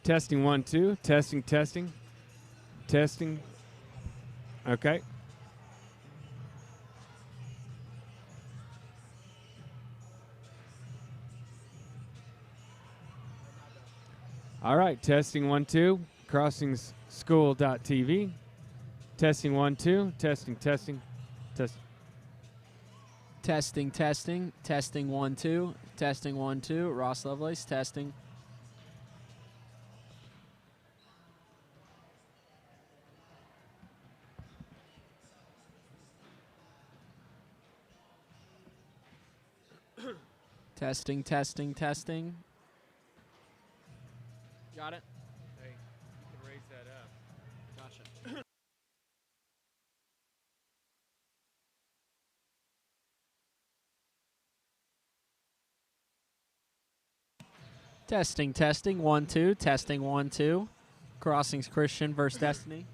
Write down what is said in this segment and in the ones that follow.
Testing 1 2. Testing testing. Testing. Okay. All right. Testing 1 2. Crossingsschool.tv. Testing 1 2. Testing testing. Test. Testing, testing, testing 1 2, testing 1 2. Ross Lovelace, testing. Testing, testing, testing. Got it? Hey, you can raise that up. Gotcha. Testing, testing, 1 2, testing 1 2. Crossings Christian versus Destiny.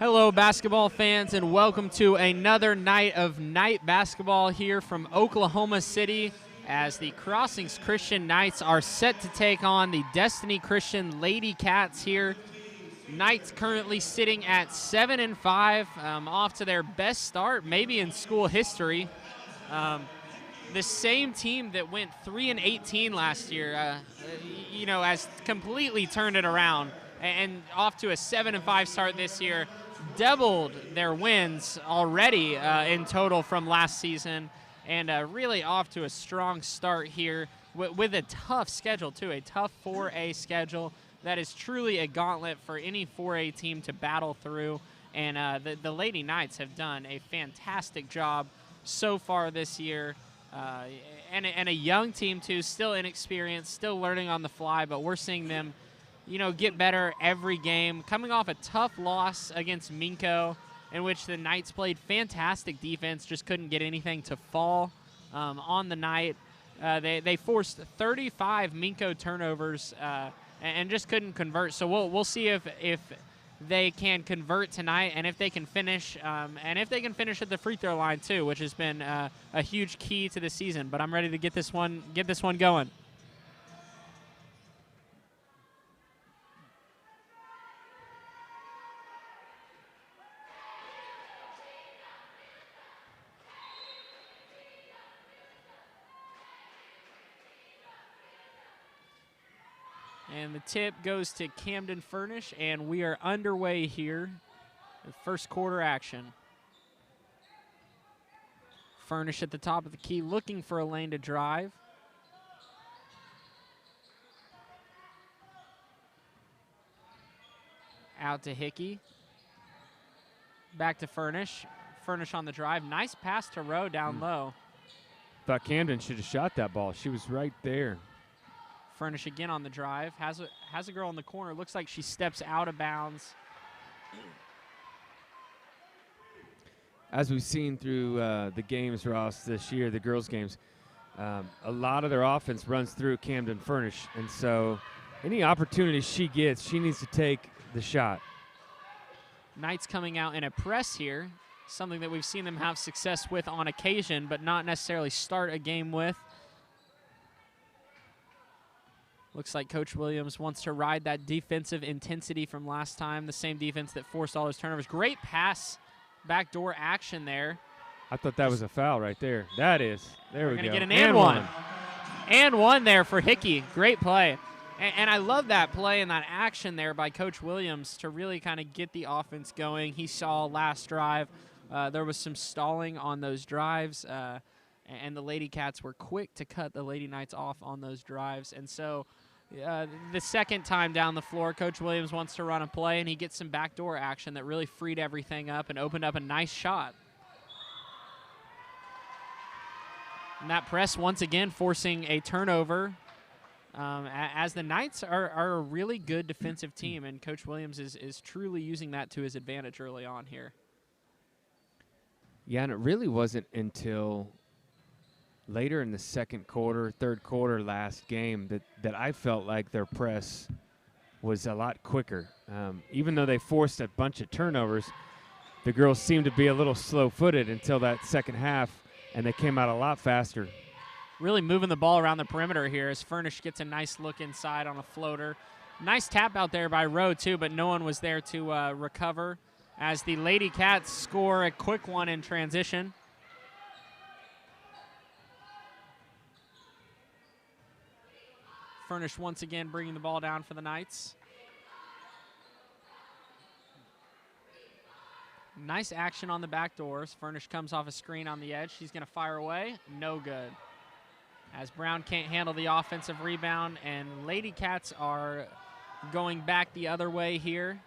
Hello, basketball fans, and welcome to another night of night basketball here from Oklahoma City as the Crossings Christian Knights are set to take on the Destiny Christian Lady Cats here. Knights currently sitting at 7-5, off to their best start maybe in school history. The same team that went 3-18 last year, has completely turned it around and off to a 7-5 start this year. Doubled their wins already in total from last season, and really off to a strong start here with a tough schedule too, a tough 4A schedule that is truly a gauntlet for any 4A team to battle through. And the Lady Knights have done a fantastic job so far this year, and a young team too, still inexperienced, still learning on the fly, but we're seeing them get better every game. Coming off a tough loss against Minco, in which the Knights played fantastic defense, just couldn't get anything to fall on the night. They forced 35 Minco turnovers and just couldn't convert. So we'll see if they can convert tonight, and if they can finish, at the free throw line too, which has been a huge key to the season. But I'm ready to get this one going. And the tip goes to Camden Furnish, and we are underway here with first quarter action. Furnish at the top of the key, looking for a lane to drive. Out to Hickey. Back to Furnish. Furnish on the drive. Nice pass to Rowe down low. Thought Camden should have shot that ball. She was right there. Furnish again on the drive. Has a girl in the corner. Looks like she steps out of bounds. As we've seen through the games, Ross, this year, the girls' games, a lot of their offense runs through Camden Furnish. And so any opportunity she gets, she needs to take the shot. Knights coming out in a press here, something that we've seen them have success with on occasion, but not necessarily start a game with. Looks like Coach Williams wants to ride that defensive intensity from last time, the same defense that forced all those turnovers. Great pass, backdoor action there. I thought that was a foul right there. That is. There we go. We're going to get an and one. And one there for Hickey. Great play. And I love that play and that action there by Coach Williams to really kind of get the offense going. He saw last drive. There was some stalling on those drives, and the Lady Cats were quick to cut the Lady Knights off on those drives. And so the second time down the floor, Coach Williams wants to run a play, and he gets some backdoor action that really freed everything up and opened up a nice shot. And that press once again forcing a turnover, as the Knights are a really good defensive team, and Coach Williams is truly using that to his advantage early on here. Yeah, and it really wasn't until later in the second quarter, third quarter last game that I felt like their press was a lot quicker. Even though they forced a bunch of turnovers, the girls seemed to be a little slow-footed until that second half, and they came out a lot faster. Really moving the ball around the perimeter here as Furnish gets a nice look inside on a floater. Nice tap out there by Rowe, too, but no one was there to recover as the Lady Cats score a quick one in transition. Furnish once again bringing the ball down for the Knights. Nice action on the back doors. Furnish comes off a screen on the edge. She's going to fire away. No good. As Brown can't handle the offensive rebound, and Lady Cats are going back the other way here.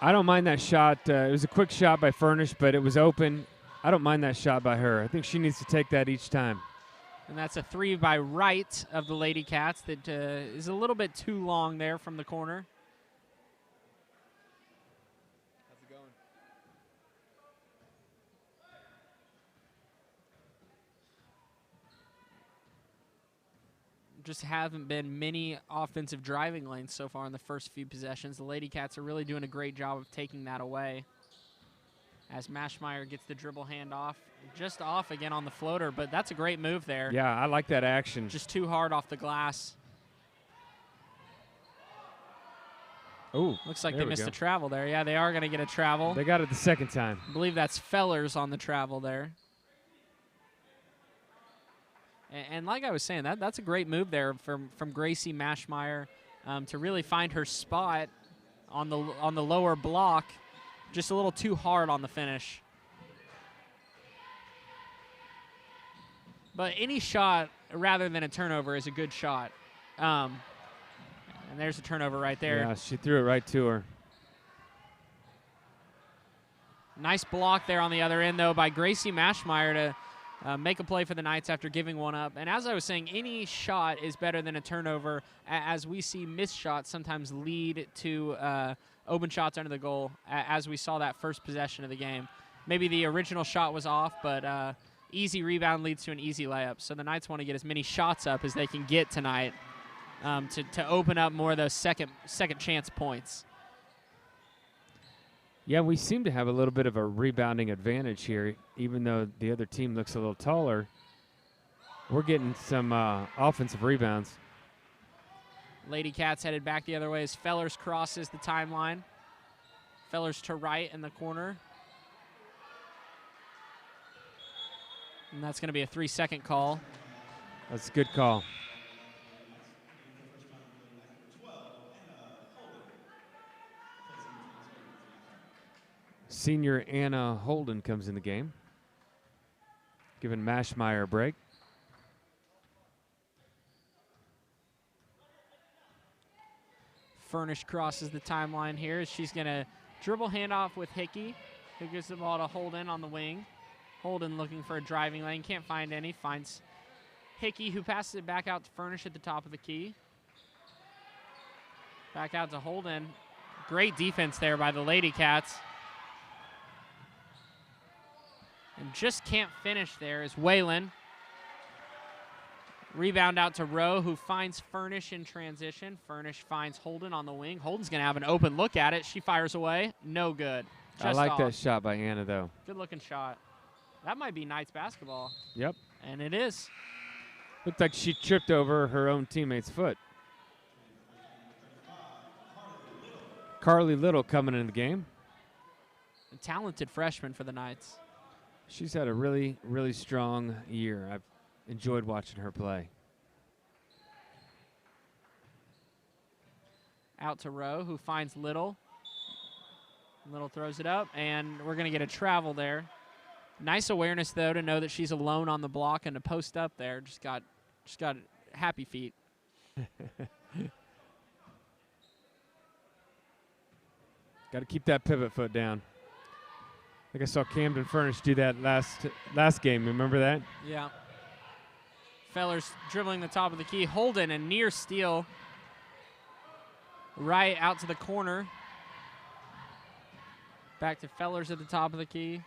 I don't mind that shot. It was a quick shot by Furnish, but it was open. I don't mind that shot by her. I think she needs to take that each time. And that's a three by right of the Lady Cats that is a little bit too long there from the corner. How's it going? just haven't been many offensive driving lanes so far in the first few possessions. The Lady Cats are really doing a great job of taking that away. As Maschmeyer gets the dribble handoff, just off again on the floater, but that's a great move there. Yeah, I like that action. Just too hard off the glass. Ooh, Looks like there they we missed go. a travel there. Yeah, they are going to get a travel. They got it the second time. I believe that's Fellers on the travel there. And like I was saying, that's a great move there from Gracie Maschmeyer to really find her spot on the lower block. Just a little too hard on the finish. But any shot rather than a turnover is a good shot. And there's a turnover right there. Yeah, she threw it right to her. Nice block there on the other end, though, by Gracie Maschmeyer to make a play for the Knights after giving one up. And as I was saying, any shot is better than a turnover, as we see missed shots sometimes lead to open shots under the goal, as we saw that first possession of the game. Maybe the original shot was off, but easy rebound leads to an easy layup. So the Knights want to get as many shots up as they can get tonight to open up more of those second chance points. Yeah, we seem to have a little bit of a rebounding advantage here, even though the other team looks a little taller. We're getting some offensive rebounds. Lady Cats headed back the other way as Fellers crosses the timeline. Fellers to right in the corner. And that's going to be a 3-second call. That's a good call. Senior Anna Holden comes in the game, giving Maschmeyer a break. Furnish crosses the timeline here. She's going to dribble handoff with Hickey, who gives the ball to Holden on the wing. Holden looking for a driving lane, can't find any. Finds Hickey, who passes it back out to Furnish at the top of the key. Back out to Holden. Great defense there by the Lady Cats. And just can't finish there is Whalen. Rebound out to Rowe, who finds Furnish in transition. Furnish finds Holden on the wing. Holden's going to have an open look at it. She fires away. No good. I like that shot by Anna, though. Good-looking shot. That might be Knights basketball. Yep. And it is. Looked like she tripped over her own teammate's foot. Carly Little coming in the game. A talented freshman for the Knights. She's had a really, really strong year. I've enjoyed watching her play. Out to Rowe, who finds Little. Little throws it up, and we're going to get a travel there. Nice awareness, though, to know that she's alone on the block and to post up there. Just got happy feet. Got to keep that pivot foot down. I think I saw Camden Furnish do that last game. Remember that? Yeah. Fellers dribbling the top of the key. Holden, a near steal. Right out to the corner. Back to Fellers at the top of the key.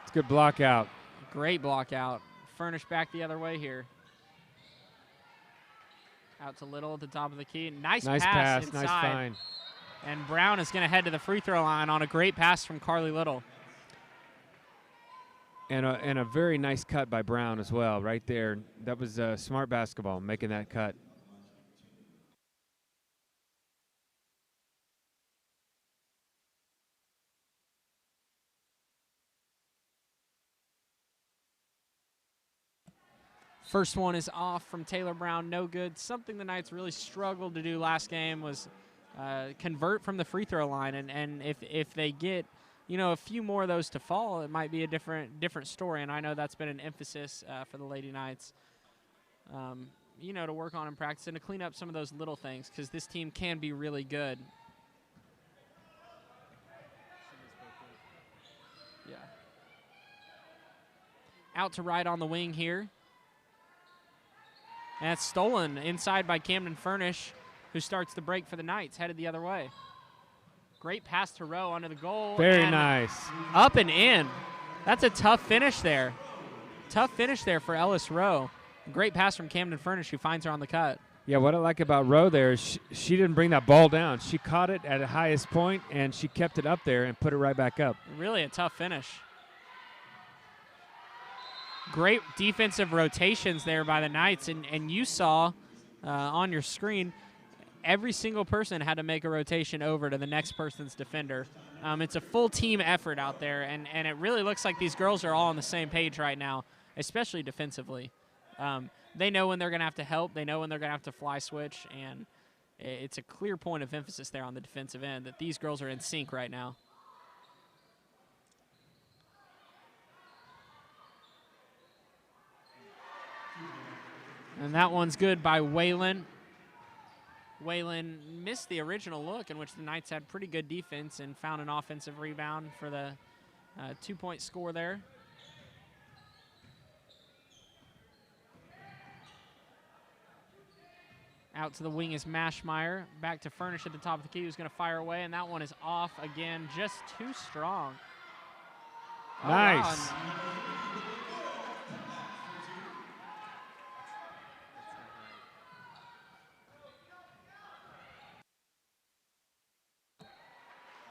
It's a good block out. Great block out. Furnish back the other way here. Out to Little at the top of the key. Nice pass inside. Nice find. And Brown is going to head to the free throw line on a great pass from Carly Little. And a very nice cut by Brown as well, right there. That was smart basketball, making that cut. First one is off from Taylor Brown, no good. Something the Knights really struggled to do last game was convert from the free throw line, and if they get a few more of those to fall, it might be a different story. And I know that's been an emphasis for the Lady Knights, to work on in practice and to clean up some of those little things, because this team can be really good. Yeah. Out to right on the wing here. And it's stolen inside by Camden Furnish, who starts the break for the Knights, headed the other way. Great pass to Rowe under the goal. Very nice. Up and in. That's a tough finish there. Tough finish there for Ellis Rowe. Great pass from Camden Furnish, who finds her on the cut. Yeah, what I like about Rowe there is she didn't bring that ball down. She caught it at the highest point, and she kept it up there and put it right back up. Really a tough finish. Great defensive rotations there by the Knights, and you saw on your screen, every single person had to make a rotation over to the next person's defender. It's a full team effort out there, and it really looks like these girls are all on the same page right now, especially defensively. They know when they're going to have to help. They know when they're going to have to fly switch, and it's a clear point of emphasis there on the defensive end that these girls are in sync right now. And that one's good by Whalen. Whalen missed the original look in which the Knights had pretty good defense and found an offensive rebound for the 2-point score there. Out to the wing is Mashmeyer. Back to Furnish at the top of the key, who's going to fire away, and that one is off again, just too strong. Nice. Oh, wow.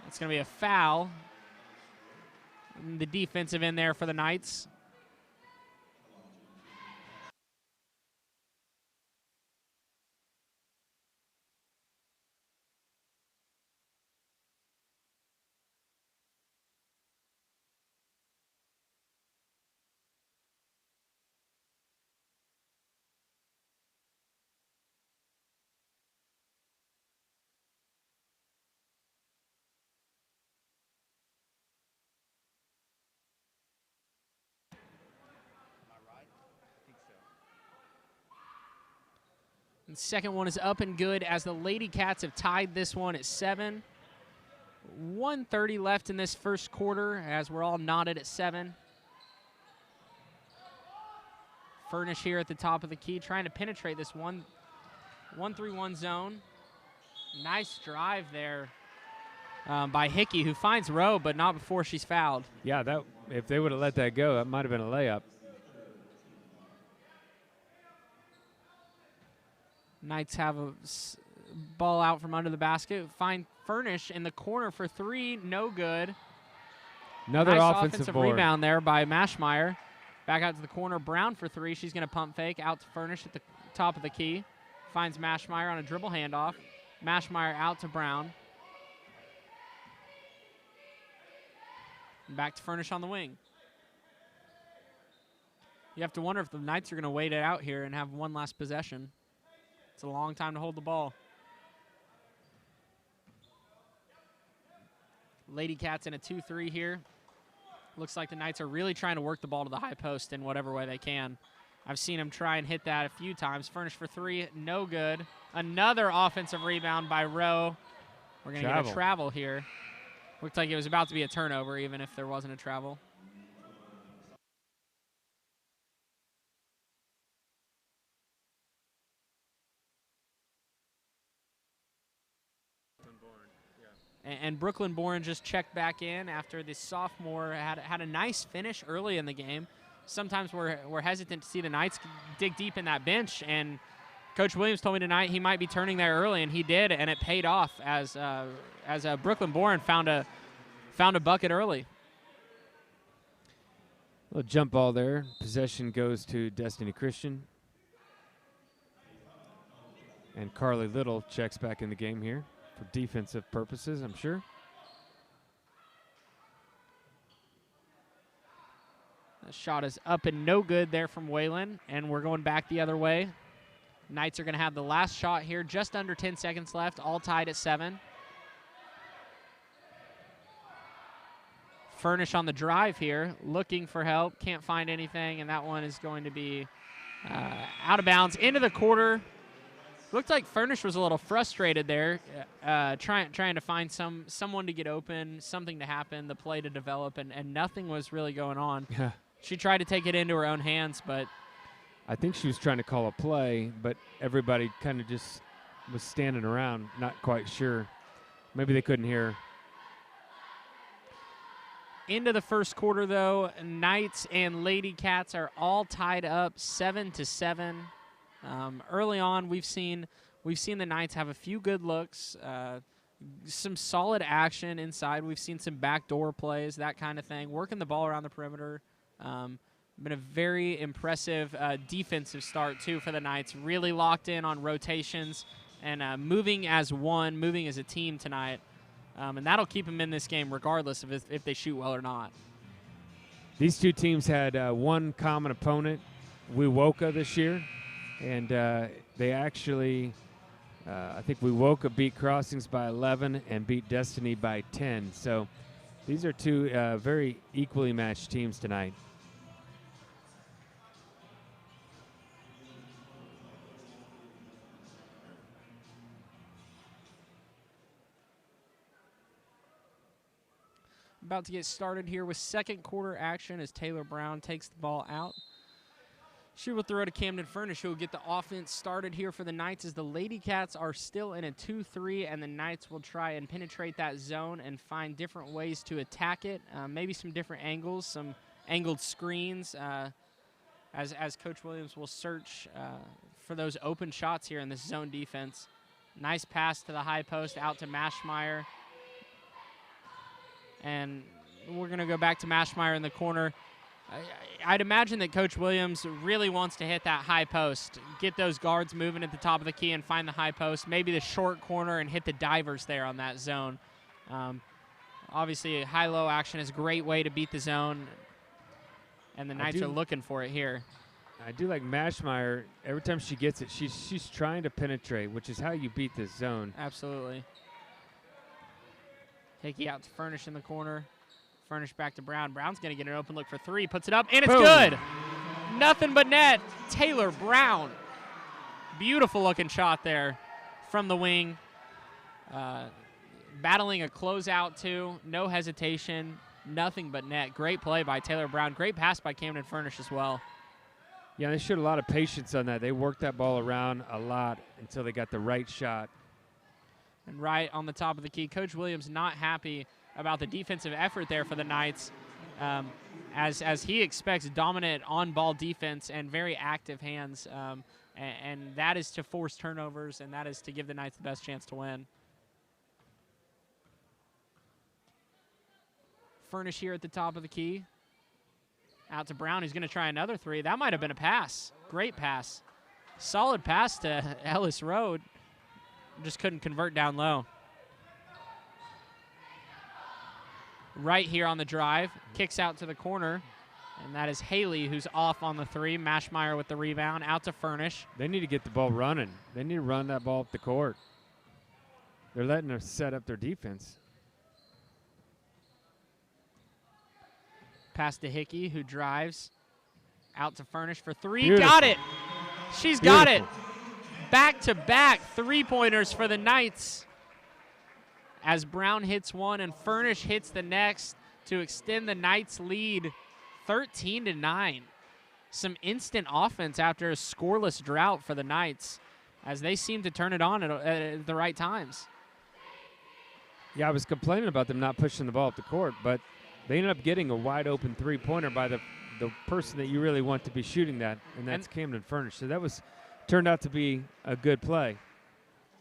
It's going to be a foul. The defensive end there for the Knights. The second one is up and good as the Lady Cats have tied this one at 7. 1:30 left in this first quarter as we're all knotted at 7. Furnish here at the top of the key trying to penetrate this 1-3-1 zone. Nice drive there by Hickey, who finds Rowe, but not before she's fouled. Yeah, that if they would have let that go, that might have been a layup. Knights have a ball out from under the basket. Find Furnish in the corner for 3, no good. Another nice offensive board. Rebound there by Mashmeyer. Back out to the corner, Brown for 3. She's going to pump fake out to Furnish at the top of the key. Finds Mashmeyer on a dribble handoff. Mashmeyer out to Brown. Back to Furnish on the wing. You have to wonder if the Knights are going to wait it out here and have one last possession. It's a long time to hold the ball. Lady Cats in a 2-3 here. Looks like the Knights are really trying to work the ball to the high post in whatever way they can. I've seen them try and hit that a few times. Furnish for 3, no good. Another offensive rebound by Rowe. We're going to get a travel here. Looked like it was about to be a turnover even if there wasn't a travel. And Brooklyn Bourne just checked back in after the sophomore had a nice finish early in the game. Sometimes we're hesitant to see the Knights dig deep in that bench, and Coach Williams told me tonight he might be turning there early, and he did, and it paid off as Brooklyn Bourne found a bucket early. A little jump ball there. Possession goes to Destiny Christian. And Carly Little checks back in the game here. For defensive purposes, I'm sure. The shot is up and no good there from Whalen, and we're going back the other way. Knights are going to have the last shot here, just under 10 seconds left, all tied at 7. Furnish on the drive here, looking for help, can't find anything, and that one is going to be out of bounds into the quarter. Looked like Furnish was a little frustrated there, trying to find someone to get open, something to happen, the play to develop, and nothing was really going on. Yeah. She tried to take it into her own hands, but I think she was trying to call a play, but everybody kind of just was standing around, not quite sure. Maybe they couldn't hear. Into the first quarter, though, Knights and Lady Cats are all tied up 7-7. Early on, we've seen the Knights have a few good looks, some solid action inside. We've seen some backdoor plays, that kind of thing, working the ball around the perimeter. Been a very impressive defensive start, too, for the Knights. Really locked in on rotations and moving as one, moving as a team tonight. And that'll keep them in this game regardless of if they shoot well or not. These two teams had one common opponent, Wewoka, this year. And they actually, I think Wewoka beat Crossings by 11 and beat Destiny by 10. So these are two very equally matched teams tonight. About to get started here with second quarter action as Taylor Brown takes the ball out. She will throw to Camden Furnish, who will get the offense started here for the Knights as the Lady Cats are still in a 2-3, and the Knights will try and penetrate that zone and find different ways to attack it, maybe some different angles, some angled screens, as Coach Williams will search for those open shots here in this zone defense. Nice pass to the high post out to Maschmeyer. And we're going to go back to Maschmeyer in the corner. I'd imagine that Coach Williams really wants to hit that high post, get those guards moving at the top of the key and find the high post, maybe the short corner and hit the divers there on that zone. Obviously, high-low action is a great way to beat the zone, and the Knights are looking for it here. I do like Maschmeyer. Every time she gets it, she's trying to penetrate, which is how you beat this zone. Absolutely. Hickey out to Furnish in the corner. Furnish back to Brown. Brown's going to get an open look for three. Puts it up, and it's Boom. Good. Nothing but net. Taylor Brown. Beautiful looking shot there from the wing. Battling a closeout, too. No hesitation. Nothing but net. Great play by Taylor Brown. Great pass by Camden Furnish as well. Yeah, they showed a lot of patience on that. They worked that ball around a lot until they got the right shot. And right on the top of the key, Coach Williams not happy about the defensive effort there for the Knights, as he expects dominant on-ball defense and very active hands, and that is to force turnovers, and that is to give the Knights the best chance to win. Furnish here at the top of the key. Out to Brown, who's going to try another three. That might have been a pass. Great pass. Solid pass to Ellis Road. Just couldn't convert down low. Right here on the drive, kicks out to the corner, and that is Haley who's off on the three. Maschmeyer with the rebound, out to Furnish. They need to get the ball running. They need to run that ball up the court. They're letting her set up their defense. Pass to Hickey, who drives out to Furnish for three. Beautiful. Got it. She's got it. Beautiful. Back-to-back three-pointers for the Knights as Brown hits one and Furnish hits the next to extend the Knights' lead 13-9. Some instant offense after a scoreless drought for the Knights as they seem to turn it on at the right times. Yeah, I was complaining about them not pushing the ball up the court, but they ended up getting a wide-open three-pointer by the person that you really want to be shooting that, and that's Camden Furnish. So that turned out to be a good play.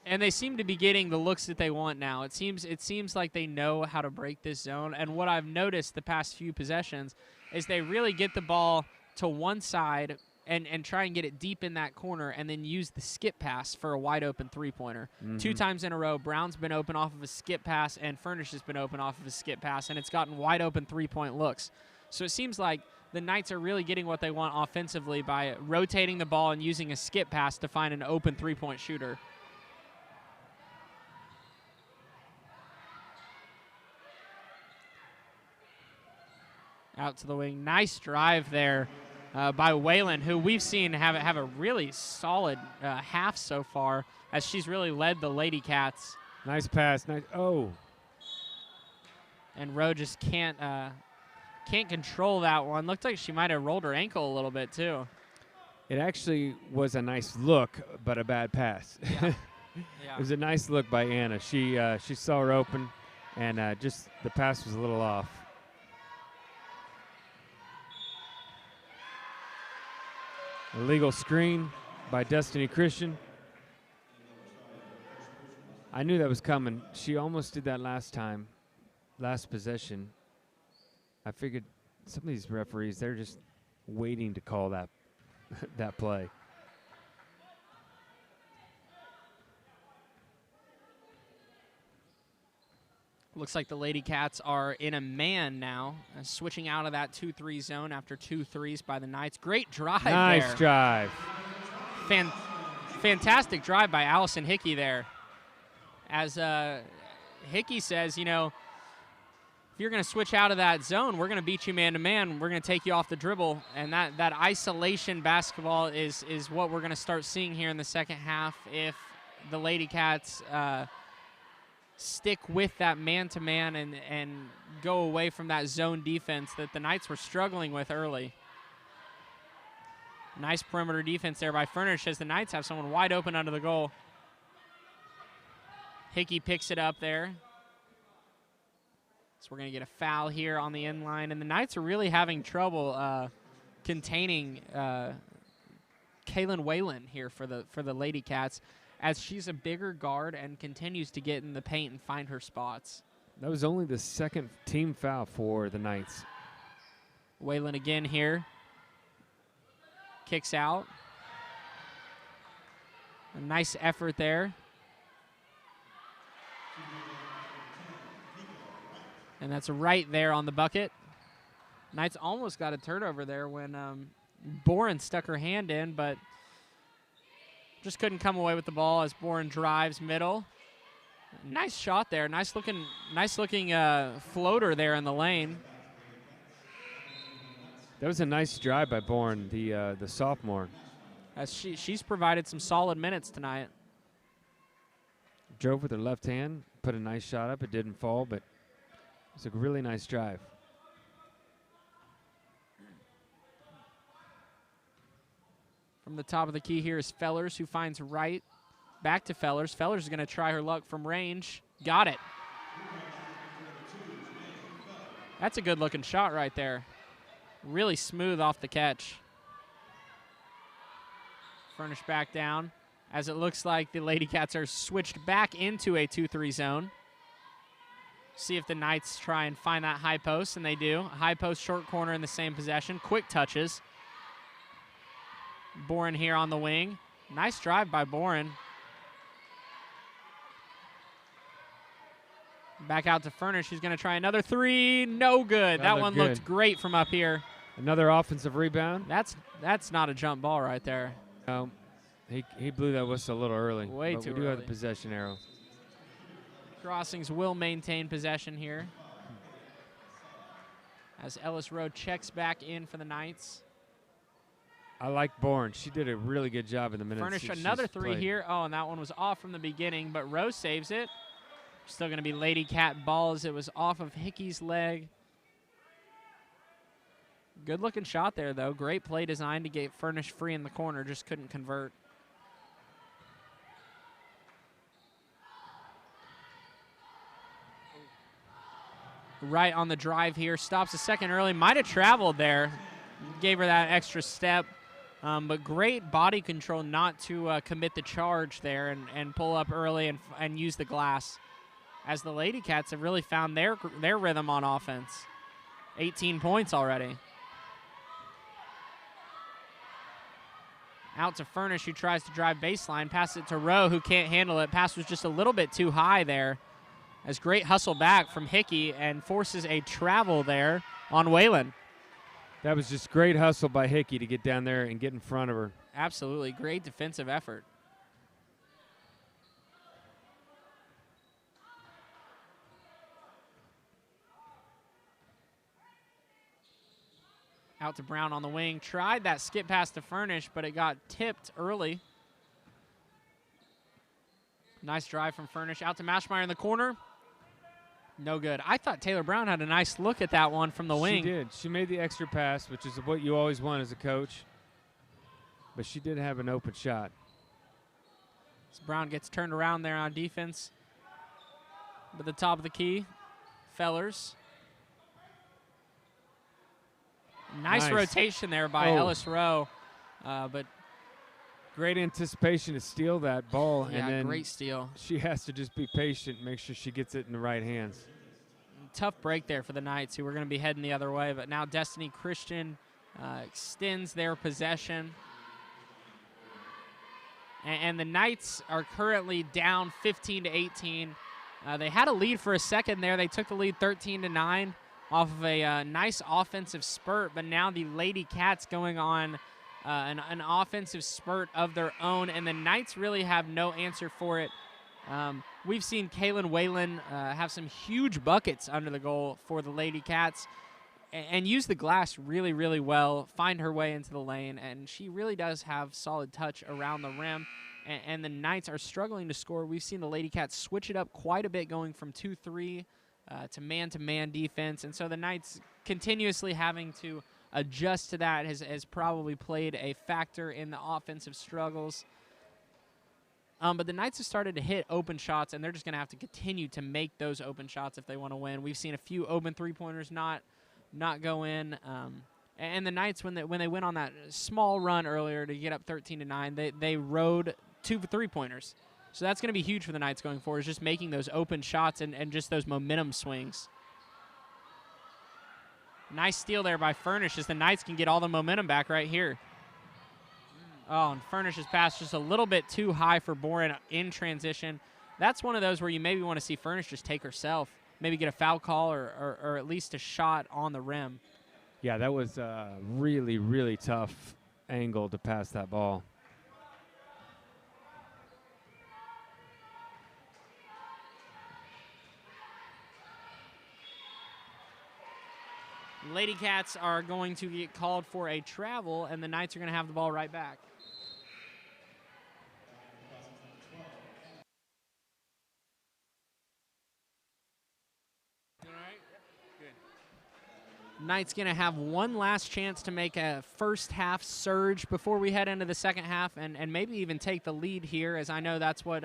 And they seem to be getting the looks that they want now. It seems like they know how to break this zone. And what I've noticed the past few possessions is they really get the ball to one side and try and get it deep in that corner and then use the skip pass for a wide-open three-pointer. Mm-hmm. 2 times in a row, Brown's been open off of a skip pass and Furnish has been open off of a skip pass, and it's gotten wide-open three-point looks. So it seems like the Knights are really getting what they want offensively by rotating the ball and using a skip pass to find an open three-point shooter. Out to the wing. Nice drive there by Whalen, who we've seen have a really solid half so far as she's really led the Lady Cats. Nice pass. Nice. Oh. And Rowe just can't control that one. Looked like she might have rolled her ankle a little bit too. It actually was a nice look, but a bad pass. Yeah. It was a nice look by Anna. She saw her open, and just the pass was a little off. Illegal screen by Destiny Christian. I knew that was coming. She almost did that last time, last possession. I figured some of these referees, they're just waiting to call that that play. Looks like the Lady Cats are in a man now, switching out of that 2-3 zone after 2 threes by the Knights. Great drive Nice there. drive. Fantastic drive by Allison Hickey there. As Hickey says, you know, if you're going to switch out of that zone, we're going to beat you man-to-man. We're going to take you off the dribble. And that isolation basketball is what we're going to start seeing here in the second half if the Lady Cats stick with that man-to-man and go away from that zone defense that the Knights were struggling with early. Nice perimeter defense there by Furnish as the Knights have someone wide open under the goal. Hickey picks it up there. So we're going to get a foul here on the end line. And the Knights are really having trouble containing Kaylin Whalen here for the Lady Cats, as she's a bigger guard and continues to get in the paint and find her spots. That was only the second team foul for the Knights. Whalen again here. Kicks out. A nice effort there. And that's right there on the bucket. Knights almost got a turnover there when Boren stuck her hand in, but just couldn't come away with the ball as Boren drives middle. Nice shot there. Nice looking floater there in the lane. That was a nice drive by Bourne, the sophomore. As she's provided some solid minutes tonight. Drove with her left hand, put a nice shot up. It didn't fall, but it's a really nice drive. From the top of the key here is Fellers, who finds Wright. Back to Fellers. Fellers is going to try her luck from range. Got it. That's a good-looking shot right there. Really smooth off the catch. Furnish back down, as it looks like the Lady Cats are switched back into a 2-3 zone. See if the Knights try and find that high post, and they do. A high post, short corner in the same possession. Quick touches. Boren here on the wing. Nice drive by Boren. Back out to Furnish, who's going to try another three. No good. That one looked great from up here. Another offensive rebound. That's not a jump ball right there. No, he blew that whistle a little early. Way but too we do early. have the possession arrow. Crossings will maintain possession here, as Ellis Rowe checks back in for the Knights. I like Bourne. She did a really good job in the minutes. Furnish another three here. Oh, and that one was off from the beginning, but Rowe saves it. Still going to be Lady Cat balls. It was off of Hickey's leg. Good looking shot there, though. Great play design to get Furnish free in the corner. Just couldn't convert. Right on the drive here. Stops a second early. Might have traveled there. Gave her that extra step. But great body control not to commit the charge there and pull up early and use the glass, as the Lady Cats have really found their rhythm on offense. 18 points already. Out to Furnish, who tries to drive baseline. Passes it to Rowe, who can't handle it. Pass was just a little bit too high there. As great hustle back from Hickey and forces a travel there on Whalen. That was just great hustle by Hickey to get down there and get in front of her. Absolutely. Great defensive effort. Out to Brown on the wing. Tried that skip pass to Furnish, but it got tipped early. Nice drive from Furnish. Out to Mashmeyer in the corner. No good. I thought Taylor Brown had a nice look at that one from the wing. She did. She made the extra pass, which is what you always want as a coach. But she did have an open shot. So Brown gets turned around there on defense. But the top of the key, Fellers. Nice rotation there by Ellis Rowe. But Great anticipation to steal that ball, yeah, and then great steal. she has to just be patient, make sure she gets it in the right hands. Tough break there for the Knights, who were going to be heading the other way, but now Destiny Christian extends their possession. And the Knights are currently down 15-18. They had a lead for a second there. They took the lead 13-9 off of a nice offensive spurt, but now the Lady Cats going on an offensive spurt of their own, and the Knights really have no answer for it. We've seen Kaylin Whalen have some huge buckets under the goal for the Lady Cats and use the glass really, really well, find her way into the lane, and she really does have solid touch around the rim, and the Knights are struggling to score. We've seen the Lady Cats switch it up quite a bit, going from 2-3 to man-to-man defense, and so the Knights continuously having to adjust to that has probably played a factor in the offensive struggles. But the Knights have started to hit open shots, and they're just going to have to continue to make those open shots if they want to win. We've seen a few open three-pointers not go in. And the Knights, when they went on that small run earlier to get up 13-9, they rode 2 three-pointers. So that's going to be huge for the Knights going forward, is just making those open shots and just those momentum swings. Nice steal there by Furnish, as the Knights can get all the momentum back right here. Oh, and Furnish's pass just a little bit too high for Boren in transition. That's one of those where you maybe want to see Furnish just take herself, maybe get a foul call or at least a shot on the rim. Yeah, that was a really, really tough angle to pass that ball. Lady Cats are going to get called for a travel, and the Knights are going to have the ball right back. Knights going to have one last chance to make a first half surge before we head into the second half and maybe even take the lead here, as I know that's what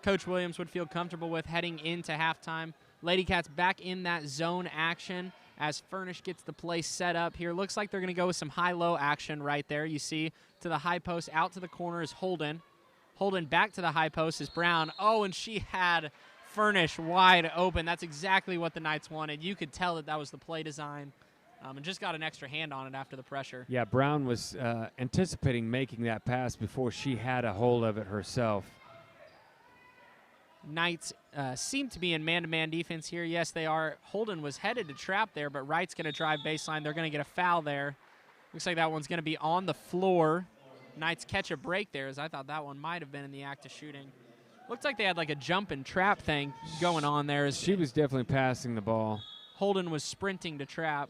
Coach Williams would feel comfortable with heading into halftime. Lady Cats back in that zone action as Furnish gets the play set up here. Looks like they're going to go with some high-low action right there. You see to the high post, out to the corner is Holden. Holden back to the high post is Brown. Oh, and she had Furnish wide open. That's exactly what the Knights wanted. You could tell that was the play design. And just got an extra hand on it after the pressure. Yeah, Brown was anticipating making that pass before she had a hold of it herself. Knights seem to be in man-to-man defense here. Yes, they are. Holden was headed to trap there, but Wright's going to drive baseline. They're going to get a foul there. Looks like that one's going to be on the floor. Knights catch a break there, as I thought that one might have been in the act of shooting. Looked like they had like a jump and trap thing going on there. As she was definitely passing the ball. Holden was sprinting to trap.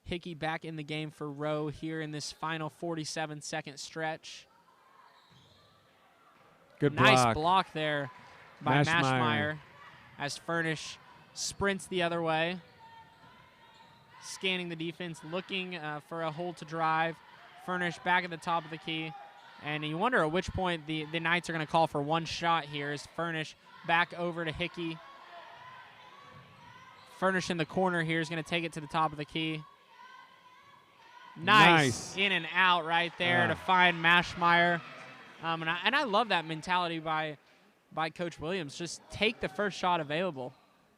Hickey back in the game for Rowe here in this final 47-second stretch. Good block. Nice block there by Mashmeyer as Furnish sprints the other way. Scanning the defense, looking for a hole to drive. Furnish back at the top of the key. And you wonder at which point the Knights are going to call for one shot here as Furnish back over to Hickey. Furnish in the corner here is going to take it to the top of the key. Nice. In and out right there to find Mashmeyer. And I love that mentality by Coach Williams. Just take the first shot available.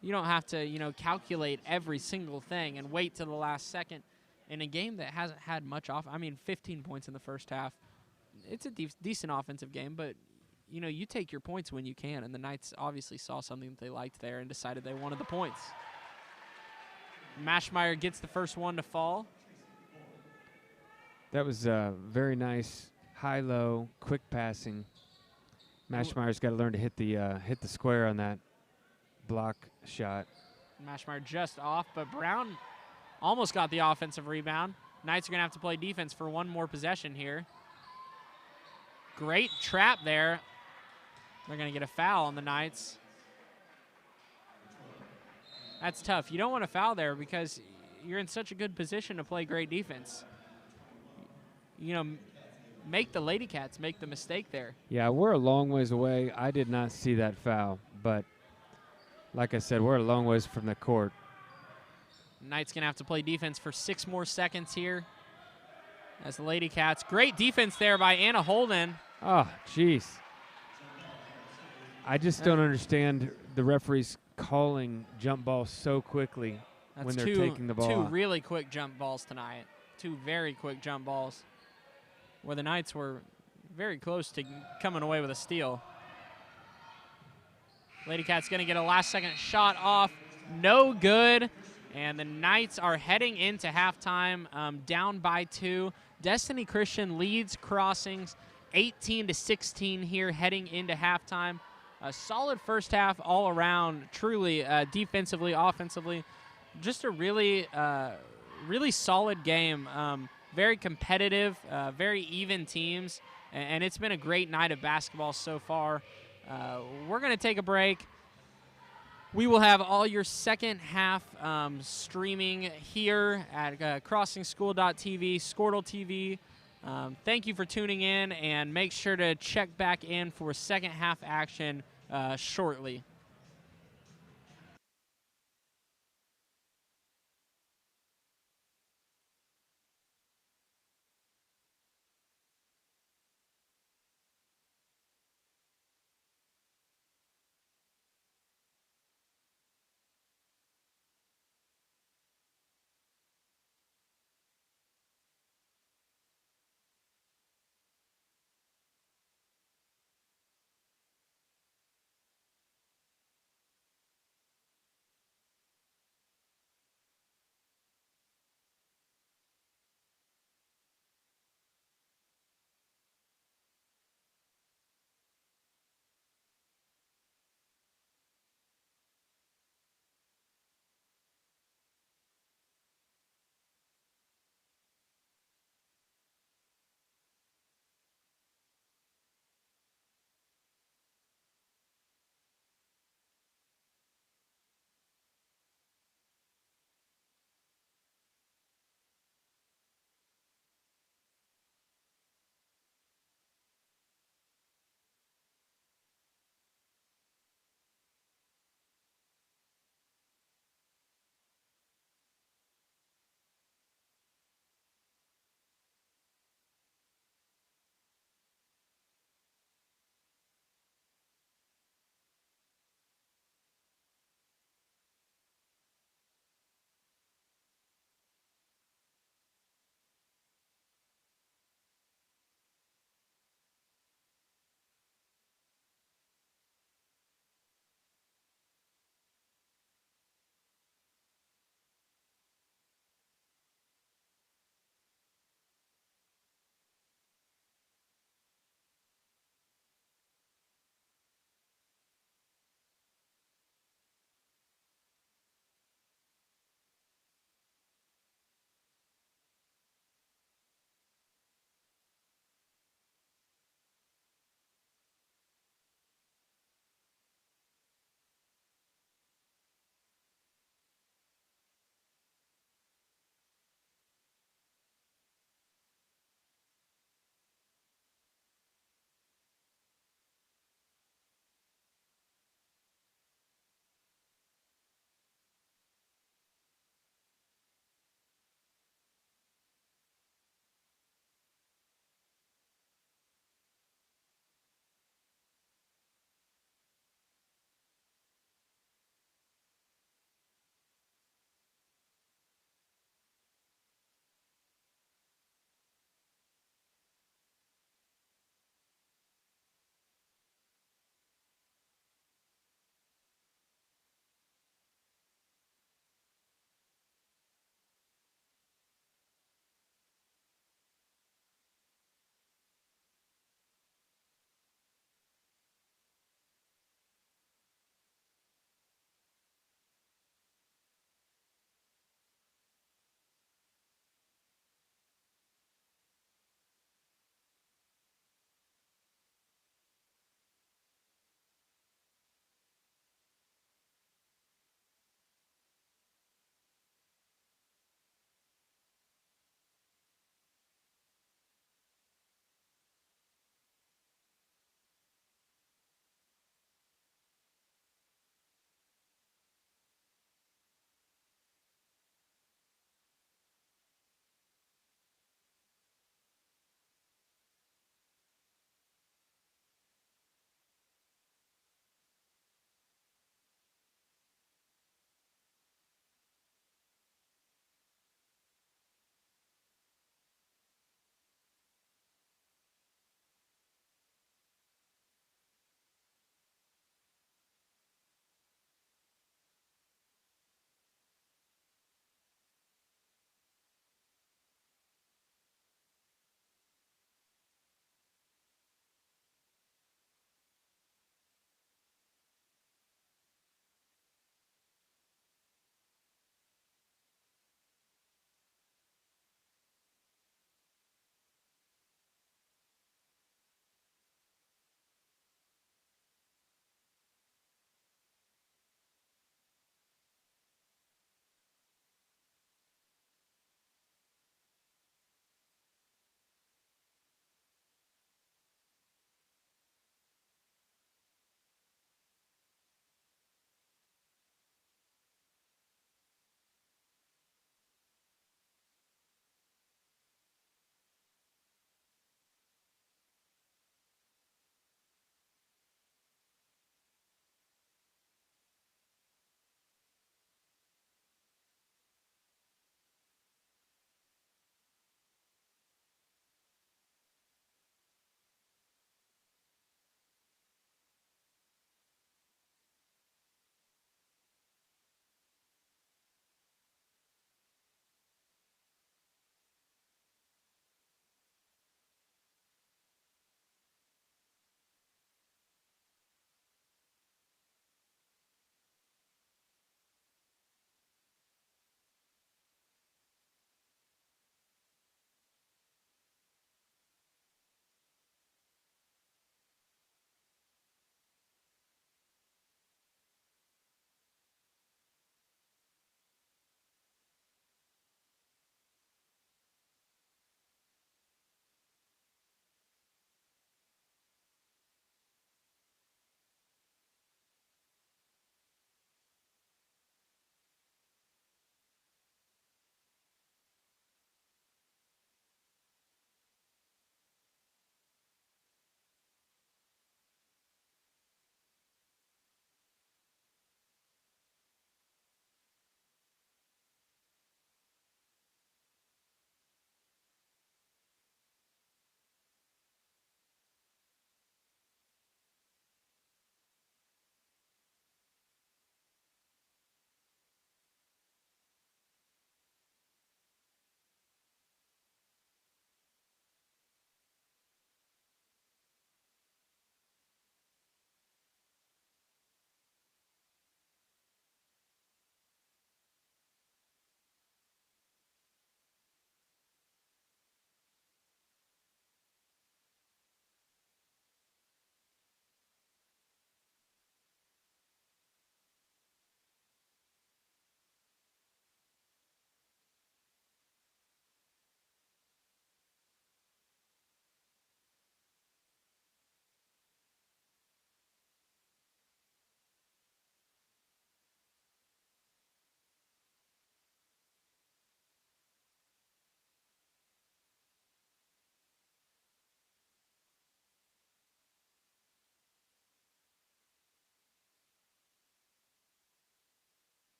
You don't have to, calculate every single thing and wait till the last second. In a game that hasn't had much off, 15 points in the first half. It's a decent offensive game, but, you take your points when you can. And the Knights obviously saw something that they liked there and decided they wanted the points. Mashmeyer gets the first one to fall. That was very nice, high-low, quick passing. Mashmeyer's got to learn to hit the square on that block shot. Mashmeyer just off, but Brown almost got the offensive rebound. Knights are going to have to play defense for one more possession here. Great trap there. They're going to get a foul on the Knights. That's tough. You don't want to foul there because you're in such a good position to play great defense. Make the Lady Cats make the mistake there. Yeah, we're a long ways away. I did not see that foul, but like I said, we're a long ways from the court. Knights going to have to play defense for 6 more seconds here as the Lady Cats. Great defense there by Anna Holden. Oh, jeez. I just don't understand the referees calling jump balls so quickly when they're taking the ball. Two really quick jump balls tonight. 2 very quick jump balls where the Knights were very close to coming away with a steal. Lady Cats going to get a last-second shot off. No good. And the Knights are heading into halftime down by 2. Destiny Christian leads Crossings 18-16 here heading into halftime. A solid first half all around, truly defensively, offensively. Just a really, really solid game. Very competitive, very even teams. And it's been a great night of basketball so far. We're going to take a break. We will have all your second half streaming here at CrossingSchool.tv, Squirtle TV. Thank you for tuning in, and make sure to check back in for second half action shortly.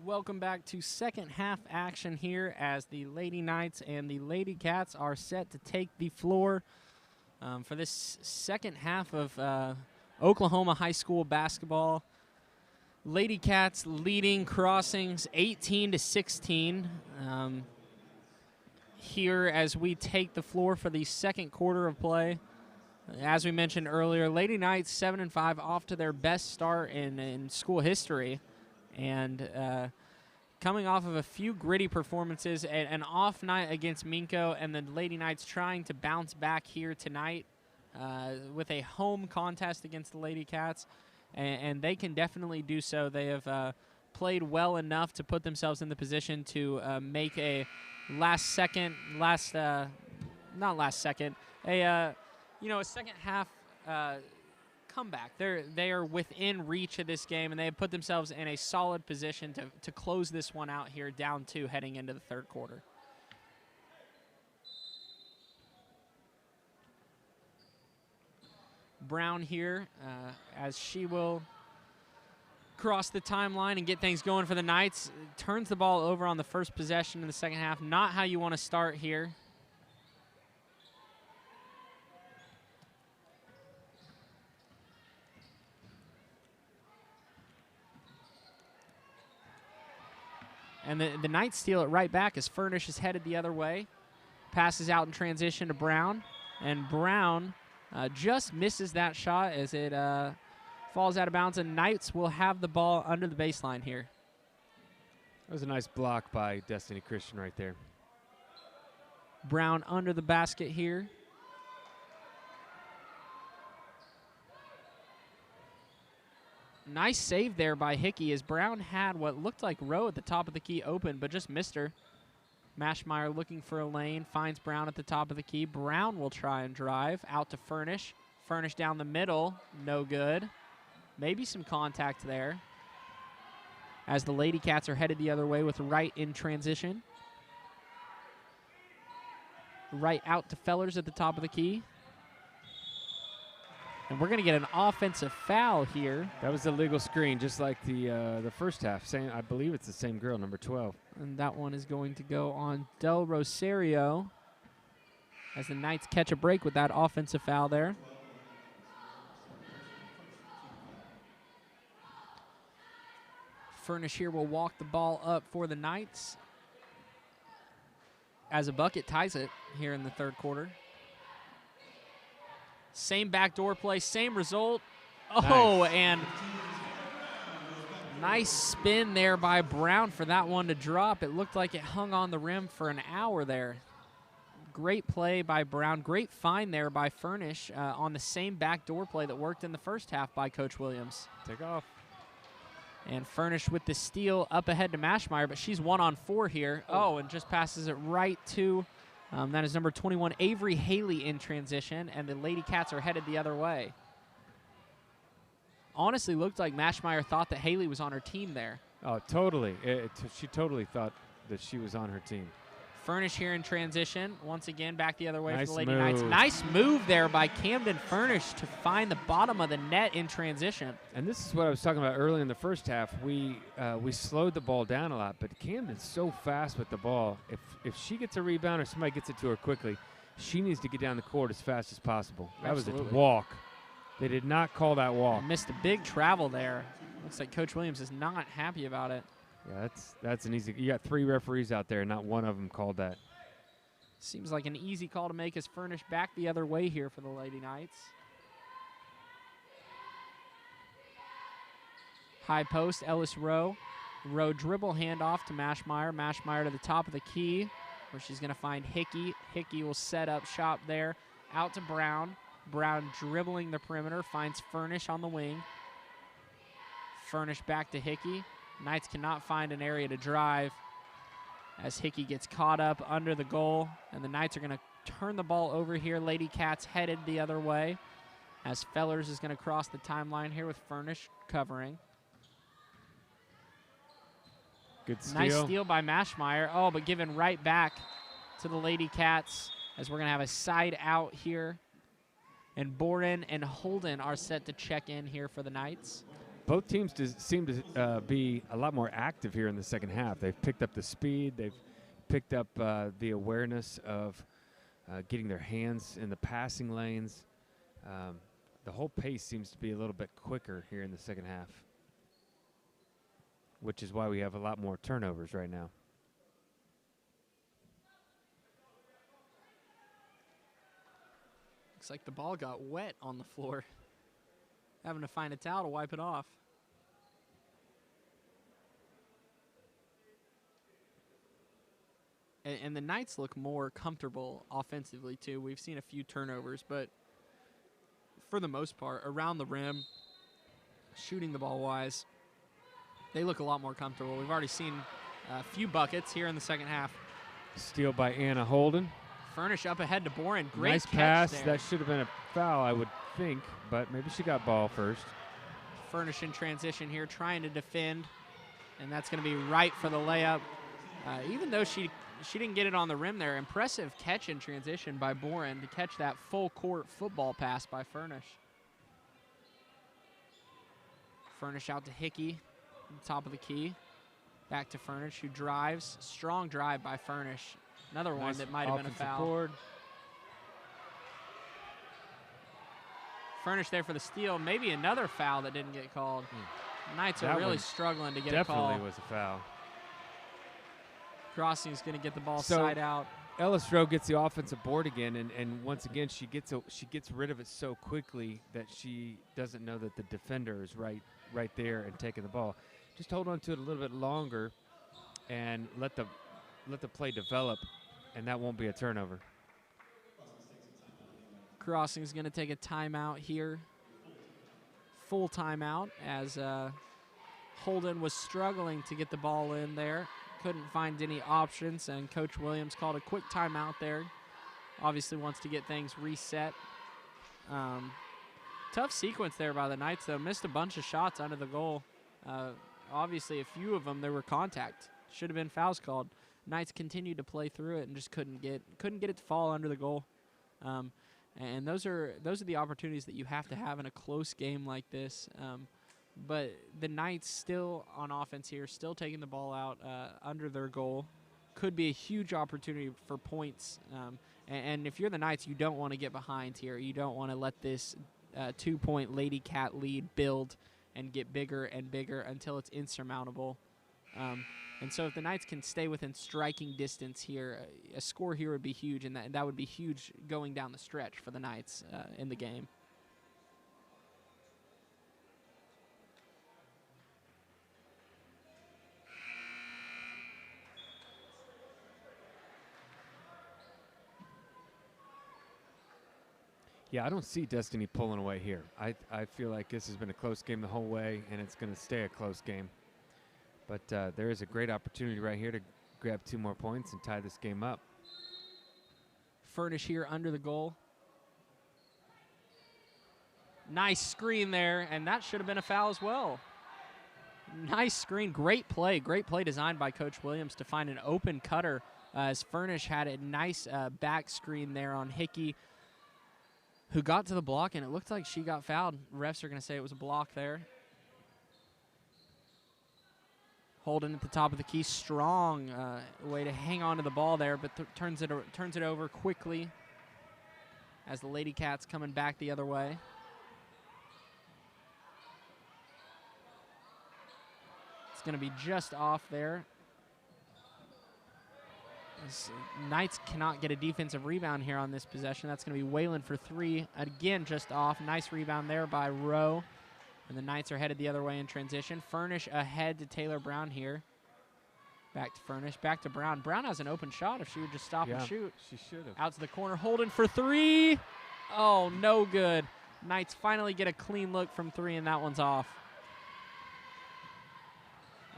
Welcome back to second half action here as the Lady Knights and the Lady Cats are set to take the floor for this second half of Oklahoma high school basketball. Lady Cats leading Crossings 18-16 here as we take the floor for the second quarter of play. As we mentioned earlier, Lady Knights 7-5 off to their best start in school history. And coming off of a few gritty performances, an off night against Minco, and the Lady Knights trying to bounce back here tonight with a home contest against the Lady Cats, and they can definitely do so. They have played well enough to put themselves in the position to make a a second half comeback. They are within reach of this game, and they have put themselves in a solid position to close this one out here, down 2 heading into the third quarter. Brown here as she will cross the timeline and get things going for the Knights. Turns the ball over on the first possession in the second half. Not how you want to start here. And the Knights steal it right back as Furnish is headed the other way. Passes out in transition to Brown. And Brown just misses that shot as it falls out of bounds. And Knights will have the ball under the baseline here. That was a nice block by Destiny Christian right there. Brown under the basket here. Nice save there by Hickey as Brown had what looked like Rowe at the top of the key open, but just missed her. Mashmeyer looking for a lane, finds Brown at the top of the key. Brown will try and drive out to Furnish. Furnish down the middle, no good. Maybe some contact there as the Lady Cats are headed the other way with Wright in transition. Wright out to Fellers at the top of the key. And we're going to get an offensive foul here. That was a legal screen, just like the first half. Same, I believe it's the same girl, number 12. And that one is going to go on Del Rosario as the Knights catch a break with that offensive foul there. Furnish here will walk the ball up for the Knights as a bucket ties it here in the third quarter. Same backdoor play, same result. Oh, nice. And nice spin there by Brown for that one to drop. It looked like it hung on the rim for an hour there. Great play by Brown. Great find there by Furnish on the same backdoor play that worked in the first half by Coach Williams. Take off. And Furnish with the steal up ahead to Mashmeyer, but she's 1-on-4 here. Oh, and just passes it right to... that is number 21, Avery Haley in transition, and the Lady Cats are headed the other way. Honestly, looked like Mashmeyer thought that Haley was on her team there. Oh, totally. She totally thought that she was on her team. Furnish here in transition. Once again, back the other way Nice for the Lady move. Knights. Nice move there by Camden Furnish to find the bottom of the net in transition. And this is what I was talking about early in the first half. We slowed the ball down a lot, but Camden's so fast with the ball. If she gets a rebound or somebody gets it to her quickly, she needs to get down the court as fast as possible. That Absolutely. was a walk. They did not call that walk. Missed a big travel there. Looks like Coach Williams is not happy about it. Yeah, that's an easy. You got 3 referees out there, and not one of them called that. Seems like an easy call to make as Furnish back the other way here for the Lady Knights. High post, Ellis Rowe. Rowe dribble handoff to Mashmeyer. Mashmeyer to the top of the key where she's going to find Hickey. Hickey will set up shop there. Out to Brown. Brown dribbling the perimeter. Finds Furnish on the wing. Furnish back to Hickey. Knights cannot find an area to drive as Hickey gets caught up under the goal. And the Knights are going to turn the ball over here. Lady Cats headed the other way as Fellers is going to cross the timeline here with Furnish covering. Good steal. Nice steal by Mashmeyer. Oh, but given right back to the Lady Cats as we're going to have a side out here. And Borden and Holden are set to check in here for the Knights. both teams seem to be a lot more active here in the second half. They've picked up the speed. They've picked up the awareness of getting their hands in the passing lanes. The whole pace seems to be a little bit quicker here in the second half, which is why we have a lot more turnovers right now. Looks like the ball got wet on the floor. Having to find a towel to wipe it off. And the Knights look more comfortable offensively, too. We've seen a few turnovers, but for the most part, around the rim, shooting the ball wise, they look a lot more comfortable. We've already seen a few buckets here in the second half. Steal by Anna Holden. Furnish up ahead to Boren. Great nice catch pass. there. That should have been a foul, I would think, but maybe she got ball first. Furnish in transition here, trying to defend, and that's going to be right for the layup. Even though she didn't get it on the rim there, impressive catch in transition by Boren to catch that full court football pass by Furnish. Furnish out to Hickey, top of the key. Back to Furnish, who drives. Strong drive by Furnish. Another one that might have been a foul. Board. Furnish there for the steal. Maybe another foul that didn't get called. Knights are That really one struggling to get a call. Definitely was a foul. Crossing is going to get the ball So- side out. Ellis Rowe gets the offensive board again, and once again she gets rid of it so quickly that she doesn't know that the defender is right there and taking the ball. Just hold on to it a little bit longer, and let the play develop, and that won't be a turnover. Crossing is going to take a timeout here. Full timeout as Holden was struggling to get the ball in there. Couldn't find any options, and Coach Williams called a quick timeout there. Obviously wants to get things reset. Tough sequence there by the Knights, though. Missed a bunch of shots under the goal. Obviously, a few of them, there were contact. Should have been fouls called. Knights continued to play through it and just couldn't get it to fall under the goal. And those are the opportunities that you have to have in a close game like this. But the Knights still on offense here, still taking the ball out under their goal. Could be a huge opportunity for points. And if you're the Knights, you don't want to get behind here. You don't want to let this 2-point Lady Cat lead build and get bigger and bigger until it's insurmountable. And so if the Knights can stay within striking distance here, a score here would be huge, and that would be huge going down the stretch for the Knights in the game. Yeah, I don't see Destiny pulling away here. I feel like this has been a close game the whole way, and it's going to stay a close game. But there is a great opportunity right here to grab 2 more points and tie this game up. Furnish here under the goal. Nice screen there, and that should have been a foul as well. Nice screen, great play designed by Coach Williams to find an open cutter as Furnish had a nice back screen there on Hickey, who got to the block, and it looked like she got fouled. Refs are going to say it was a block there. Holden at the top of the key, strong way to hang on to the ball there, but turns it over quickly as the Lady Cats coming back the other way. It's going to be just off there. Knights cannot get a defensive rebound here on this possession. That's going to be Whalen for 3. Again, just off. Nice rebound there by Rowe. And the Knights are headed the other way in transition. Furnish ahead to Taylor Brown here. Back to Furnish, back to Brown. Brown has an open shot if she would just stop and shoot. She should have. Out to the corner, Holden for 3. Oh, no good. Knights finally get a clean look from 3, and that one's off.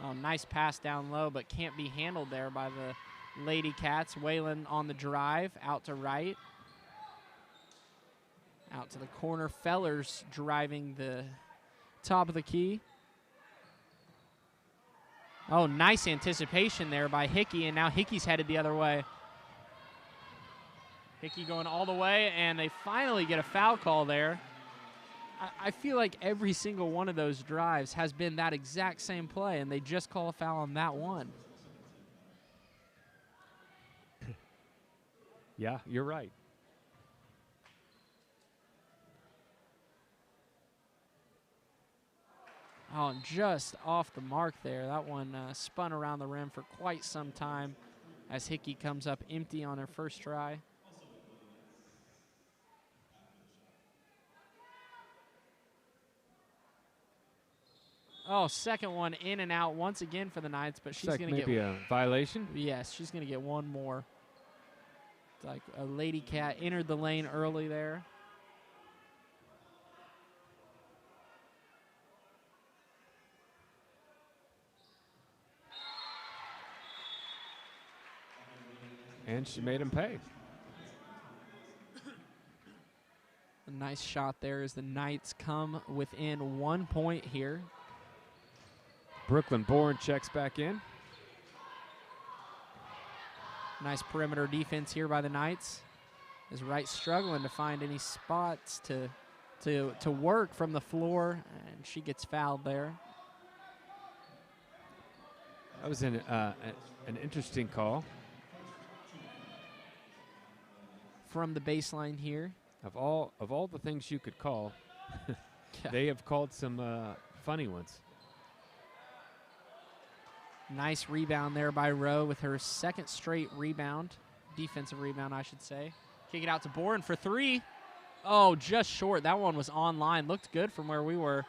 Oh, nice pass down low, but can't be handled there by the Lady Cats. Whalen on the drive, out to right. Out to the corner. Fellers driving the top of the key. Oh, nice anticipation there by Hickey, and now Hickey's headed the other way. Hickey going all the way, and they finally get a foul call there. I feel like every single one of those drives has been that exact same play, and they just call a foul on that one. Yeah, you're right. Oh, and just off the mark there. That one spun around the rim for quite some time as Hickey comes up empty on her first try. Oh, second one in and out once again for the Knights, but she's Looks going like to maybe get. a violation. Yes, she's going to get one more. It's like a Lady Cat entered the lane early there. And she made him pay. A nice shot there as the Knights come within 1 point here. Brooklyn Bourne checks back in. Nice perimeter defense here by the Knights. As Wright struggling to find any spots to work from the floor, and she gets fouled there. That was an interesting call. From the baseline here. Of all the things you could call, they have called some funny ones. Nice rebound there by Rowe with her second straight rebound. Defensive rebound, I should say. Kick it out to Bourne for three. Oh, just short. That one was online. Looked good from where we were.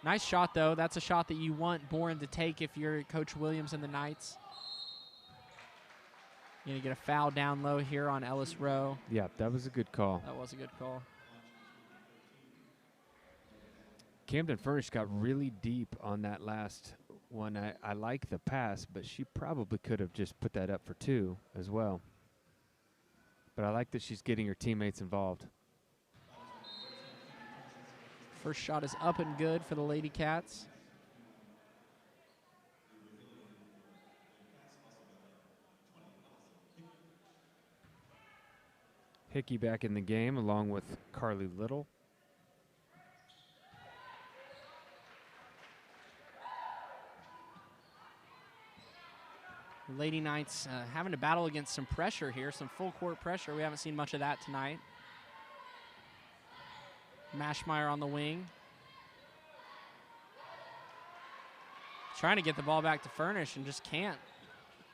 Nice shot, though. That's a shot that you want Bourne to take if you're Coach Williams and the Knights. You're going to get a foul down low here on Ellis Rowe. Yeah, that was a good call. That was a good call. Camden Furnish got really deep on that last one. I like the pass, but she probably could have just put that up for two as well. But I like that she's getting her teammates involved. First shot is up and good for the Lady Cats. Hickey back in the game along with Carly Little. Lady Knights having to battle against some pressure here, some full court pressure. We haven't seen much of that tonight. Mashmeyer on the wing. Trying to get the ball back to Furnish and just can't.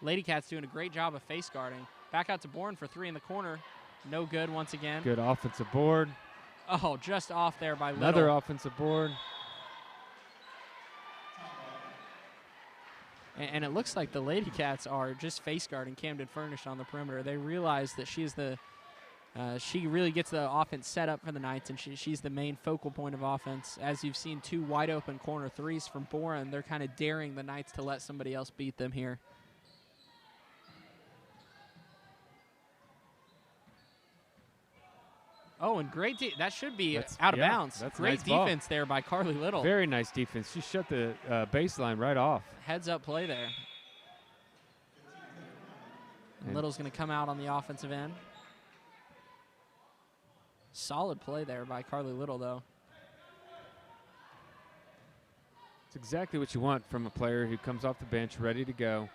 Lady Cats doing a great job of face guarding. Back out to Bourne for three in the corner. No good once again. Good offensive board. Oh, just off there by Little. Another offensive board. And it looks like the Lady Cats are just face guarding Camden Furnish on the perimeter. They realize that she's the she really gets the offense set up for the Knights, and she's the main focal point of offense. As you've seen, two wide open corner threes from Boren, they're kind of daring the Knights to let somebody else beat them here. Oh, and great that should be out of bounds. That's Great nice ball. defense there by Carly Little. Very nice defense. She shut the baseline right off. Heads up play there. And Little's going to come out on the offensive end. Solid play there by Carly Little, though. It's exactly what you want from a player who comes off the bench, ready to go,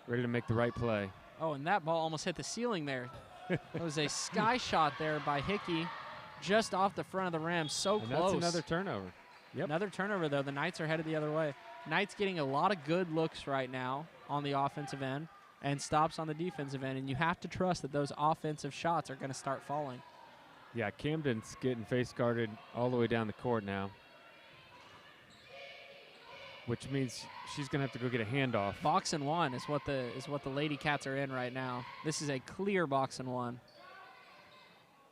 ready to make the right play. Oh, and that ball almost hit the ceiling there. It was a sky shot there by Hickey, just off the front of the rim, so And close. that's another turnover. Yep. Another turnover, though. The Knights are headed the other way. Knights getting a lot of good looks right now on the offensive end and stops on the defensive end, and you have to trust that those offensive shots are going to start falling. Yeah, Camden's getting face guarded all the way down the court now, which means she's going to have to go get a handoff. Box and one is what the Lady Cats are in right now. This is a clear box and one.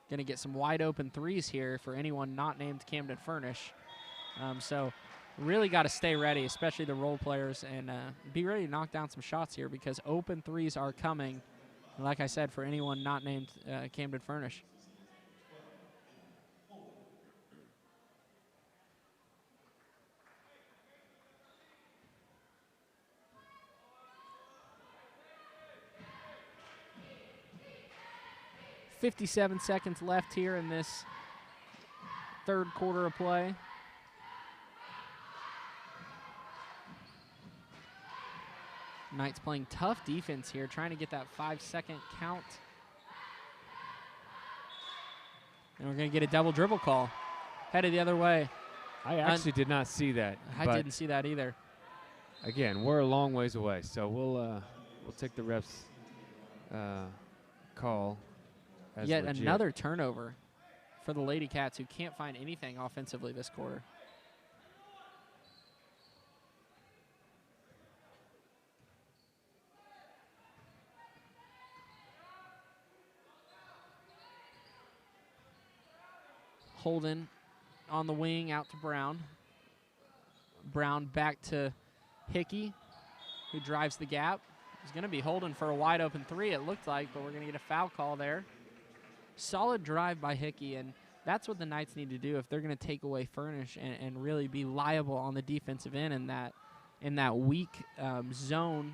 Going to get some wide open threes here for anyone not named Camden Furnish. So really got to stay ready, especially the role players, and be ready to knock down some shots here because open threes are coming. And like I said, for anyone not named Camden Furnish. 57 seconds left here in this third quarter of play. Knights playing tough defense here, trying to get that 5-second count. And we're going to get a double dribble call. Headed the other way. I actually did not see that. I didn't see that either. Again, we're a long ways away, so we'll take the refs call as Yet legit. another turnover for the Lady Cats, who can't find anything offensively this quarter. Holden on the wing, out to Brown. Brown back to Hickey, who drives the gap. He's going to be Holden for a wide open three, it looked like, but we're going to get a foul call there. Solid drive by Hickey, and that's what the Knights need to do if they're going to take away Furnish and really be liable on the defensive end in that weak zone.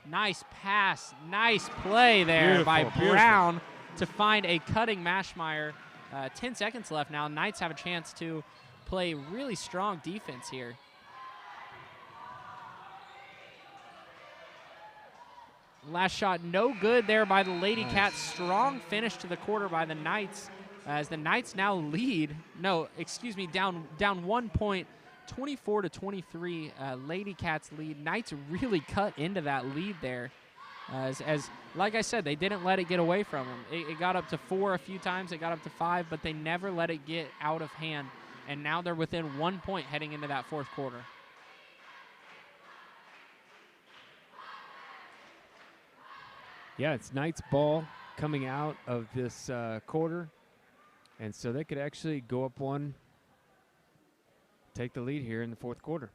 Nice pass, nice play there by Brown to find a cutting Mashmeyer. 10 seconds left now. Knights have a chance to play really strong defense here. Last shot no good there by the Lady Cats. Strong finish to the quarter by the Knights as the Knights now lead. No, excuse me, down 1 point, 24-23. Lady Cats lead. Knights really cut into that lead there. As like I said, they didn't let it get away from them. It got up to 4 a few times. It got up to 5, but they never let it get out of hand. And now they're within 1 point heading into that fourth quarter. Yeah, it's Knights ball coming out of this quarter. And so they could actually go up one, take the lead here in the fourth quarter.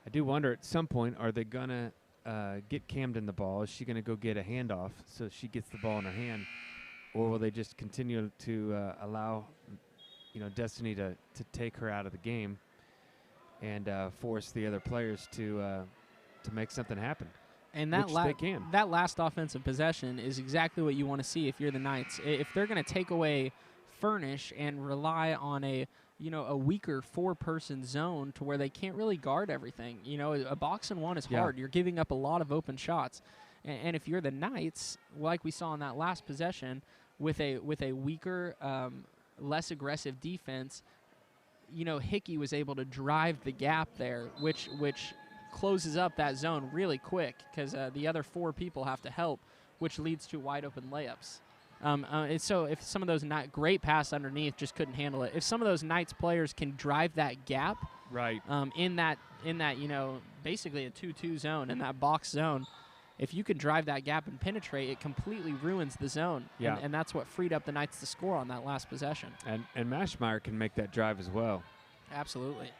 I do wonder at some point, are they going to get Camden the ball? Is she going to go get a handoff so she gets the ball in her hand? Or will they just continue to allow, Destiny to take her out of the game and force the other players to make something happen? And that, they can. That last offensive possession is exactly what you want to see if you're the Knights. If they're going to take away Furnish and rely on a weaker 4-person zone to where they can't really guard everything. A box and one is hard. You're giving up a lot of open shots. And if you're the Knights, like we saw in that last possession, with a weaker, less aggressive defense, Hickey was able to drive the gap there, which closes up that zone really quick because the other 4 people have to help, which leads to wide open layups. So if some of those great pass underneath just couldn't handle it. If some of those Knights players can drive that gap, right, in that basically a 2-2 zone, in that box zone, if you can drive that gap and penetrate, it completely ruins the zone. Yeah. And that's what freed up the Knights to score on that last possession. And Mashmeyer can make that drive as well. Absolutely.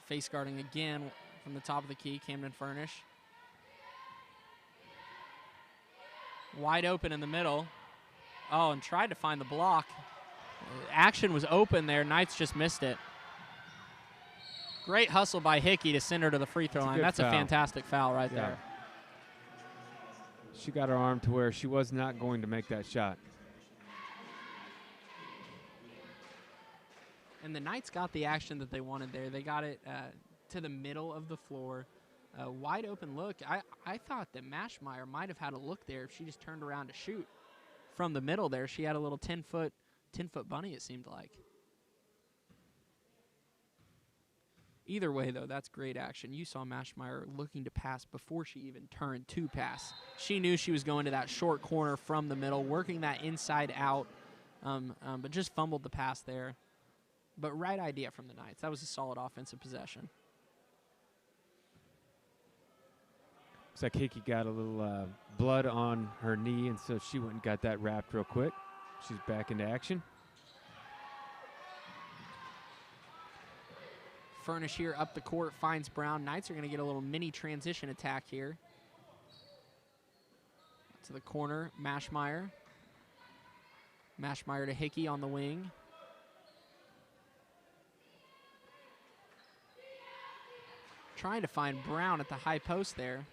Face guarding again from the top of the key, Camden Furnish. Wide open in the middle. Oh, and tried to find the block. Action was open there. Knights just missed it. Great hustle by Hickey to send her to the free throw line. That's a fantastic foul right there. She got her arm to where she was not going to make that shot. And the Knights got the action that they wanted there. They got it to the middle of the floor. Wide open look. I thought that Mashmeyer might have had a look there if she just turned around to shoot from the middle there. She had a little 10-foot bunny, it seemed like. Either way, though, that's great action. You saw Mashmeyer looking to pass before she even turned to pass. She knew she was going to that short corner from the middle, working that inside out, but just fumbled the pass there. But right idea from the Knights. That was a solid offensive possession. Looks like Hickey got a little blood on her knee, and so she went and got that wrapped real quick. She's back into action. Furnish here up the court, finds Brown. Knights are going to get a little mini transition attack here. To the corner, Mashmeyer. Mashmeyer to Hickey on the wing. Trying to find Brown at the high post there.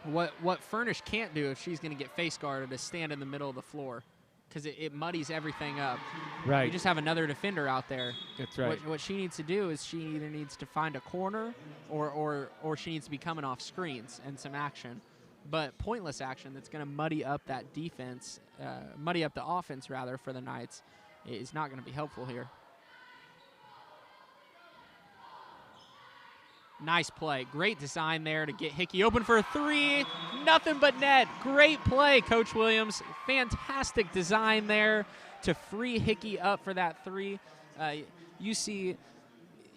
What Furnish can't do if she's going to get face guarded is stand in the middle of the floor, because it muddies everything up. Right. You just have another defender out there. That's right. What she needs to do is she either needs to find a corner or she needs to be coming off screens and some action. But pointless action that's going to muddy up that defense, muddy up the offense, rather, for the Knights is not going to be helpful here. Nice play. Great design there to get Hickey open for a three. Nothing but net. Great play, Coach Williams. Fantastic design there to free Hickey up for that three. You see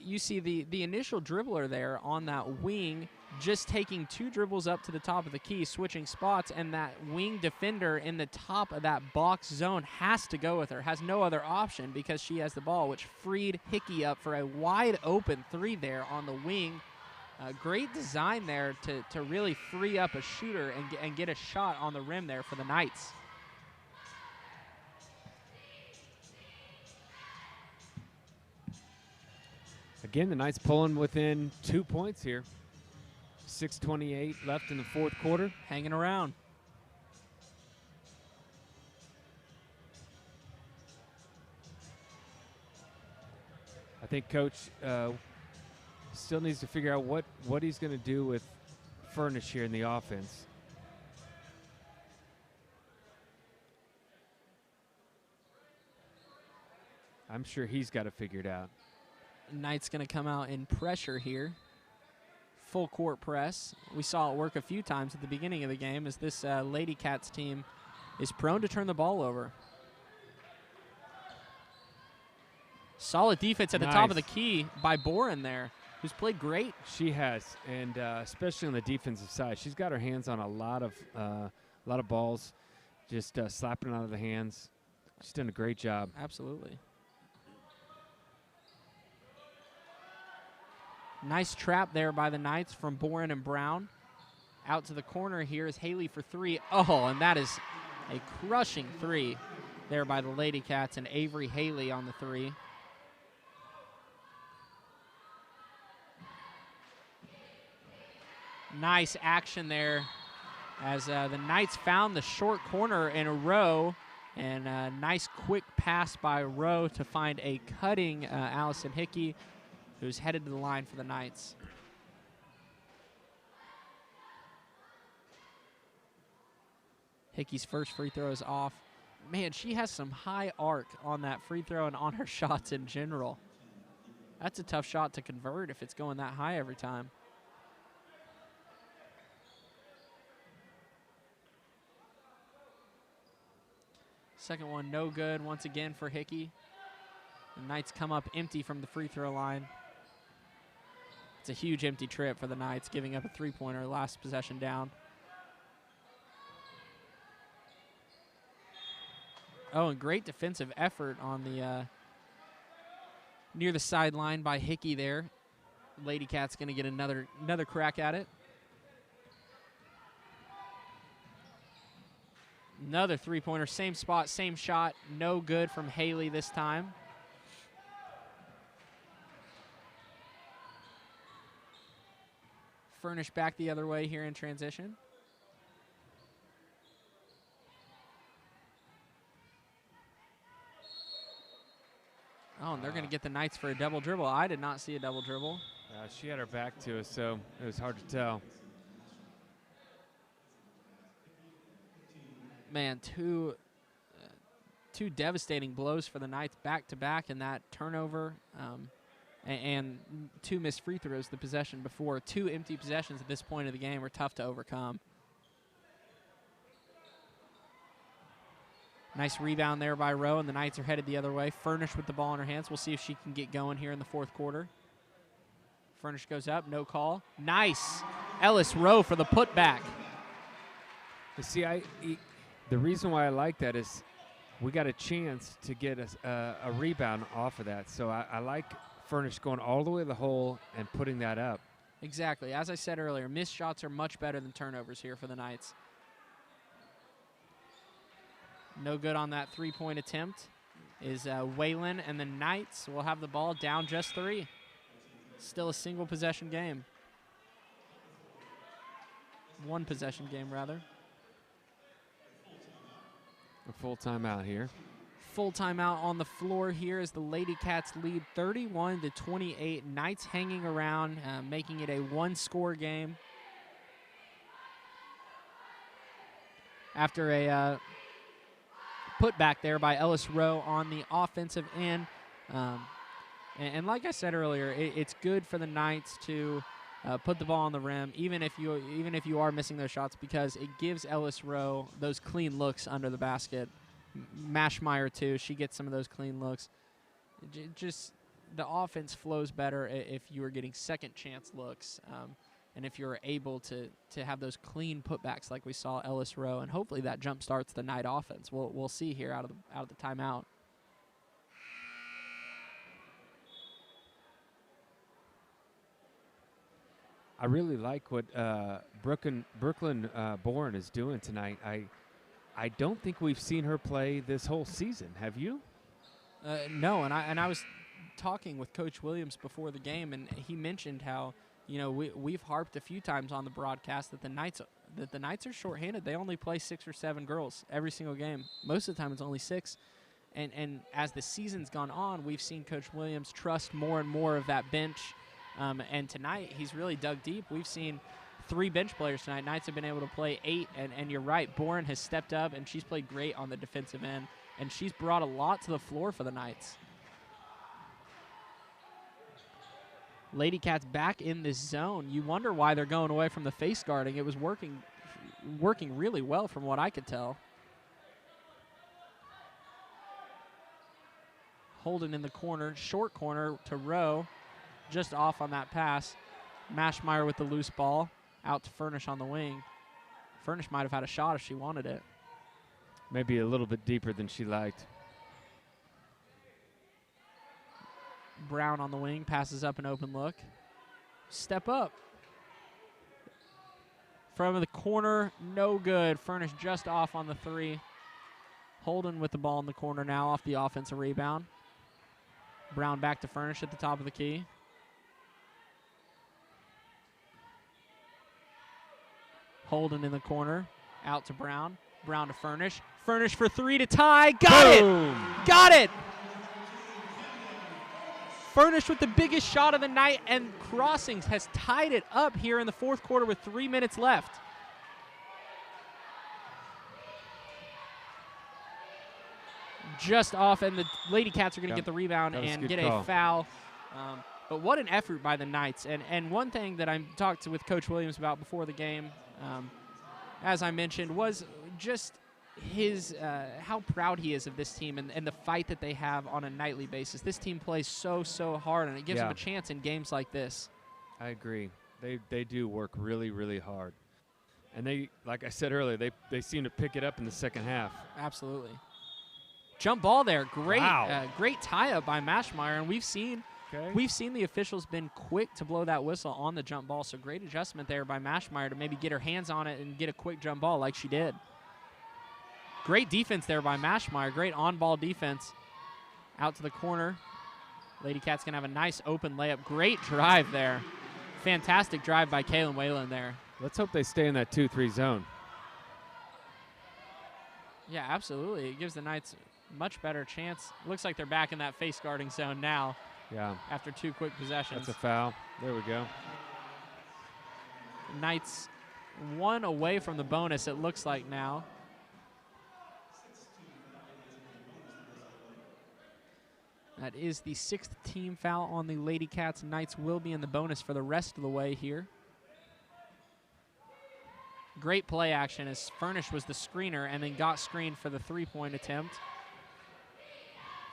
the initial dribbler there on that wing just taking 2 dribbles up to the top of the key, switching spots, and that wing defender in the top of that box zone has to go with her, has no other option because she has the ball, which freed Hickey up for a wide open three there on the wing. Great design there to really free up a shooter and get a shot on the rim there for the Knights. Again, the Knights pulling within 2 points here. 6:28 left in the fourth quarter. Hanging around. I think Coach still needs to figure out what he's going to do with Furnish here in the offense. I'm sure he's got to figure it out. Knights going to come out in pressure here. Full court press. We saw it work a few times at the beginning of the game as this Lady Cats team is prone to turn the ball over. Solid defense at the top of the key by Boren there, who's played great. She has, and especially on the defensive side. She's got her hands on a lot of balls, just slapping it out of the hands. She's done a great job. Absolutely. Nice trap there by the Knights from Boren and Brown. Out to the corner here is Haley for three. Oh, and that is a crushing three there by the Lady Cats, and Avery Haley on the three. Nice action there as the Knights found the short corner in a row, and a nice quick pass by Rowe to find a cutting Allison Hickey, who's headed to the line for the Knights. Hickey's first free throw is off. Man, she has some high arc on that free throw and on her shots in general. That's a tough shot to convert if it's going that high every time. Second one, no good once again for Hickey. The Knights come up empty from the free throw line. It's a huge empty trip for the Knights, giving up a three-pointer last possession down. Oh, and great defensive effort on the near the sideline by Hickey there. Lady Cat's going to get another crack at it. Another three-pointer, same spot, same shot, no good from Haley this time. Furnish back the other way here in transition. Oh, and they're going to get the Knights for a double dribble. I did not see a double dribble. She had her back to us, so it was hard to tell. Man, two devastating blows for the Knights back-to-back in that turnover and 2 missed free throws the possession before. 2 empty possessions at this point of the game are tough to overcome. Nice rebound there by Rowe, and the Knights are headed the other way. Furnish with the ball in her hands. We'll see if she can get going here in the fourth quarter. Furnish goes up, no call. Nice. Ellis Rowe for the putback. You see, the reason why I like that is we got a chance to get a rebound off of that. So I like Furnish going all the way to the hole and putting that up. Exactly. As I said earlier, missed shots are much better than turnovers here for the Knights. No good on that three-point attempt. is Whalen, and the Knights will have the ball down just 3. Still a single possession game. 1 possession game, rather. A full timeout here. Full timeout on the floor here as the Lady Cats lead 31-28. Knights hanging around, making it a 1-score game. After a putback there by Ellis Rowe on the offensive end. And like I said earlier, it's good for the Knights to put the ball on the rim, even if you are missing those shots, because it gives Ellis Rowe those clean looks under the basket. Mashmeyer too, she gets some of those clean looks. Just the offense flows better if you are getting second chance looks, and if you're able to have those clean putbacks like we saw Ellis Rowe, and hopefully that jump starts the Knight offense. We'll see here out of the timeout. I really like what Brooklyn Bourne is doing tonight. I don't think we've seen her play this whole season. Have you? No, and I was talking with Coach Williams before the game, and he mentioned how we've harped a few times on the broadcast that the Knights are shorthanded. They only play 6 or 7 girls every single game. Most of the time, it's only 6. And as the season's gone on, we've seen Coach Williams trust more and more of that bench. And tonight, he's really dug deep. We've seen 3 bench players tonight. Knights have been able to play 8, and you're right, Bourne has stepped up, and she's played great on the defensive end, and she's brought a lot to the floor for the Knights. Lady Cats back in this zone. You wonder why they're going away from the face guarding. It was working really well from what I could tell. Holden in the corner, short corner to Rowe, just off on that pass. Mashmeyer with the loose ball, out to Furnish on the wing. Furnish might have had a shot if she wanted it. Maybe a little bit deeper than she liked. Brown on the wing, passes up an open look. Step up. From the corner, no good. Furnish just off on the 3. Holden with the ball in the corner now off the offensive rebound. Brown back to Furnish at the top of the key. Holden in the corner, out to Brown. Brown to Furnish. Furnish for 3 to tie. Got Boom. it! Got it! Furnish with the biggest shot of the night, and Crossings has tied it up here in the 4th quarter with 3 minutes left. Just off, and the Lady Cats are going to get the rebound and get a foul. But what an effort by the Knights. And one thing that I talked with Coach Williams about before the game, as I mentioned, was just his how proud he is of this team and the fight that they have on a nightly basis. This team plays so hard, and it gives them a chance in games like this. I agree. They do work really hard. And they, like I said earlier, they seem to pick it up in the second half. Absolutely. Jump ball there. Great, wow. Great tie-up by Mashmeyer, and we've seen the officials been quick to blow that whistle on the jump ball, so great adjustment there by Mashmeyer to maybe get her hands on it and get a quick jump ball like she did. Great defense there by Mashmeyer. Great on-ball defense. Out to the corner. Lady Cats going to have a nice open layup. Great drive there. Fantastic drive by Kaylin Whalen there. Let's hope they stay in that 2-3 zone. Yeah, absolutely. It gives the Knights much better chance. Looks like they're back in that face guarding zone now. Yeah. After 2 quick possessions. That's a foul. There we go. Knights 1 away from the bonus, it looks like now. That is the 6th team foul on the Lady Cats. Knights will be in the bonus for the rest of the way here. Great play action as Furnish was the screener and then got screened for the 3-point attempt.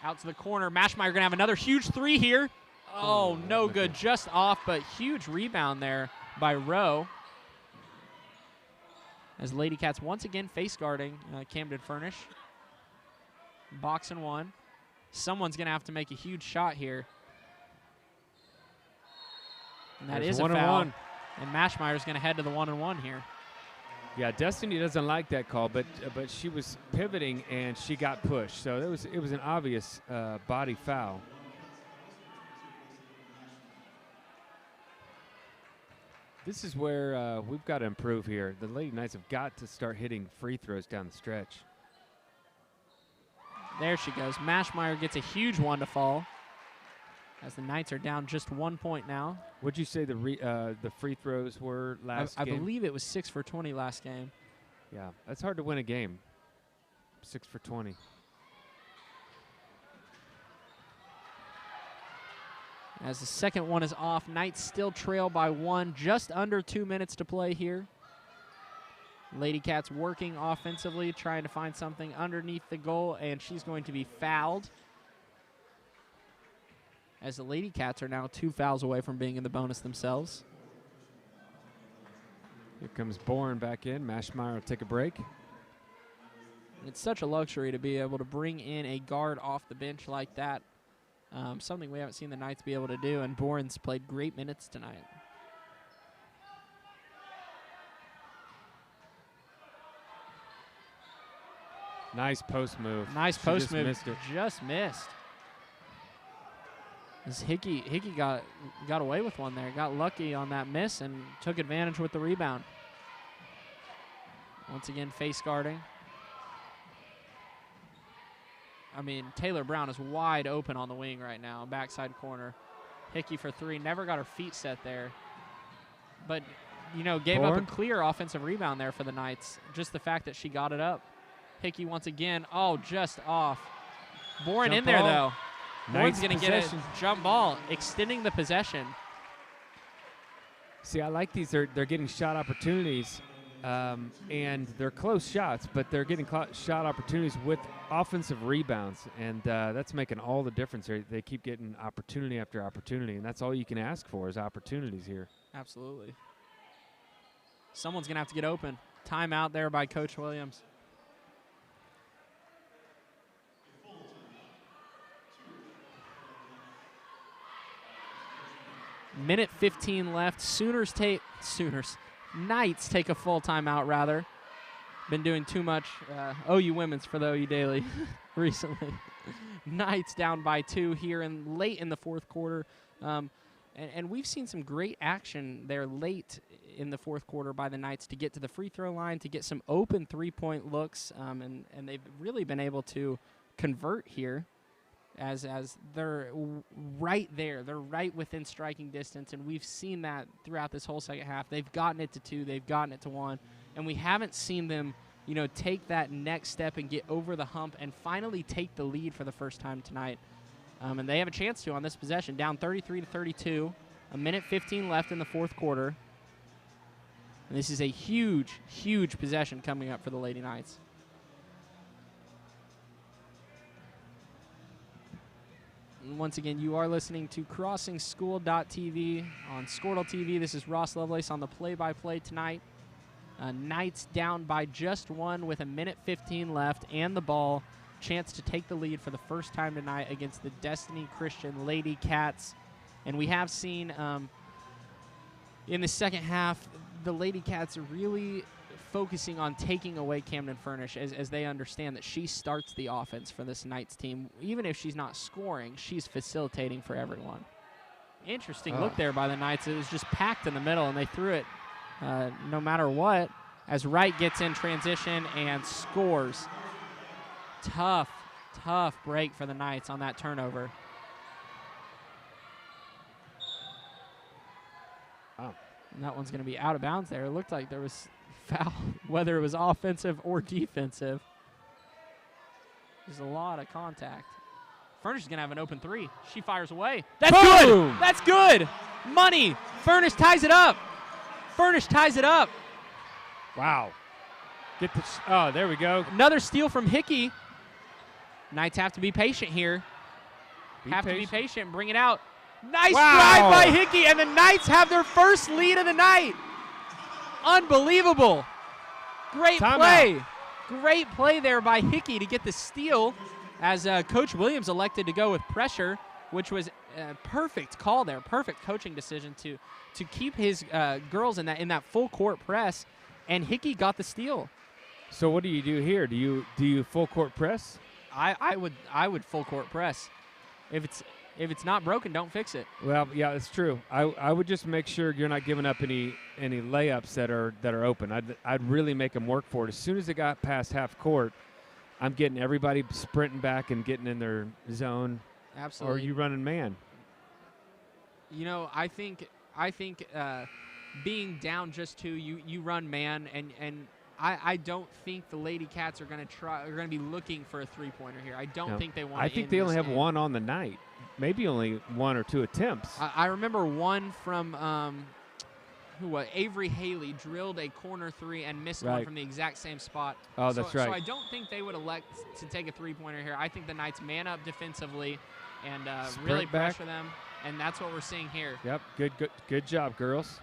Out to the corner. Mashmeyer going to have another huge 3 here. Oh, no good. Just off, but huge rebound there by Rowe. As Lady Cats once again face guarding Camden Furnish. Box and 1. Someone's going to have to make a huge shot here. And that is a foul. And Mashmeyer's going to head to the 1-and-1 here. Yeah, Destiny doesn't like that call, but she was pivoting and she got pushed. So it was an obvious body foul. This is where we've got to improve here. The Lady Knights have got to start hitting free throws down the stretch. There she goes. Mashmeyer gets a huge one to fall as the Knights are down just 1 point now. What'd you say the free throws were last I game? believe it was 6 for 20 last game. Yeah, that's hard to win a game. 6 for 20. As the second one is off, Knights still trail by 1, just under 2 minutes to play here. Lady Cats working offensively, trying to find something underneath the goal, and she's going to be fouled. As the Lady Cats are now 2 fouls away from being in the bonus themselves. Here comes Bourne back in. Mashmeyer will take a break. It's such a luxury to be able to bring in a guard off the bench like that. Something we haven't seen the Knights be able to do, and Bourne's played great minutes tonight. Nice post move. Nice She post just move. missed it. Just missed. As Hickey got away with one there. Got lucky on that miss and took advantage with the rebound. Once again, face guarding. I mean, Taylor Brown is wide open on the wing right now, backside corner. Hickey for 3. Never got her feet set there. But, you know, gave up Bourne? a clear offensive rebound there for the Knights. Just the fact that she got it up. Hickey once again. Oh, just off. Bourne in there, though. Bourne's going to get a jump ball, extending the possession. See, I like these. They're getting shot opportunities, and they're close shots, but they're getting shot opportunities with offensive rebounds, and that's making all the difference. They keep getting opportunity after opportunity, and that's all you can ask for is opportunities here. Absolutely. Someone's going to have to get open. Timeout there by Coach Williams. Minute 15 left. Knights take a full timeout, rather. Been doing too much OU Women's for the OU Daily recently. Knights down by 2 here and late in the fourth quarter. And we've seen some great action there late in the fourth quarter by the Knights to get to the free throw line, to get some open three-point looks, and they've really been able to convert here. As they're right there. They're right within striking distance, and we've seen that throughout this whole second half. They've gotten it to 2. They've gotten it to 1, and we haven't seen them, you know, take that next step and get over the hump and finally take the lead for the first time tonight. And they have a chance to on this possession, down 33-32, a minute 15 left in the fourth quarter. And this is a huge, huge possession coming up for the Lady Knights. Once again, you are listening to CrossingSchool.tv on Squirtle TV. This is Ross Lovelace on the play-by-play tonight. Knights down by just 1 with a minute 15 left and the ball. Chance to take the lead for the first time tonight against the Destiny Christian Lady Cats. And we have seen in the second half, the Lady Cats are really focusing on taking away Camden Furnish as they understand that she starts the offense for this Knights team. Even if she's not scoring, she's facilitating for everyone. Interesting look there by the Knights. It was just packed in the middle, and they threw it no matter what as Wright gets in transition and scores. Tough break for the Knights on that turnover. Wow. And that one's going to be out of bounds there. It looked like there was foul, whether it was offensive or defensive. There's a lot of contact. Furnish is going to have an open 3. She fires away. That's Boom! good. That's good. Money. Furnish ties it up. Wow. Oh, there we go. Another steal from Hickey. Knights have to be patient here. Be to be patient. patient and bring it out. Nice Wow. drive by Hickey, and the Knights have their first lead of the night. Unbelievable. Great play. Great play there by Hickey to get the steal as Coach Williams elected to go with pressure, which was a perfect call there, perfect coaching decision to keep his girls in that full court press. and Hickey got the steal. So what do you do here? Do you full court press? I would full court press. If it's not broken, don't fix it. Well, yeah, it's true. I would just make sure you're not giving up any layups that are open. I'd really make them work for it. As soon as it got past half court, I'm getting everybody sprinting back and getting in their zone. Absolutely. Or you running man. You know, I think being down just 2, you run man, and I don't think the Lady Cats are going to be looking for a 3-pointer here. I don't think they want. I think they only have one on the night, maybe only 1 or 2 attempts. I remember one from Avery Haley drilled a corner 3 and missed one from the exact same spot. Oh, that's right. So I don't think they would elect to take a 3-pointer here. I think the Knights man up defensively and really pressure them, and that's what we're seeing here. Yep, good job, girls.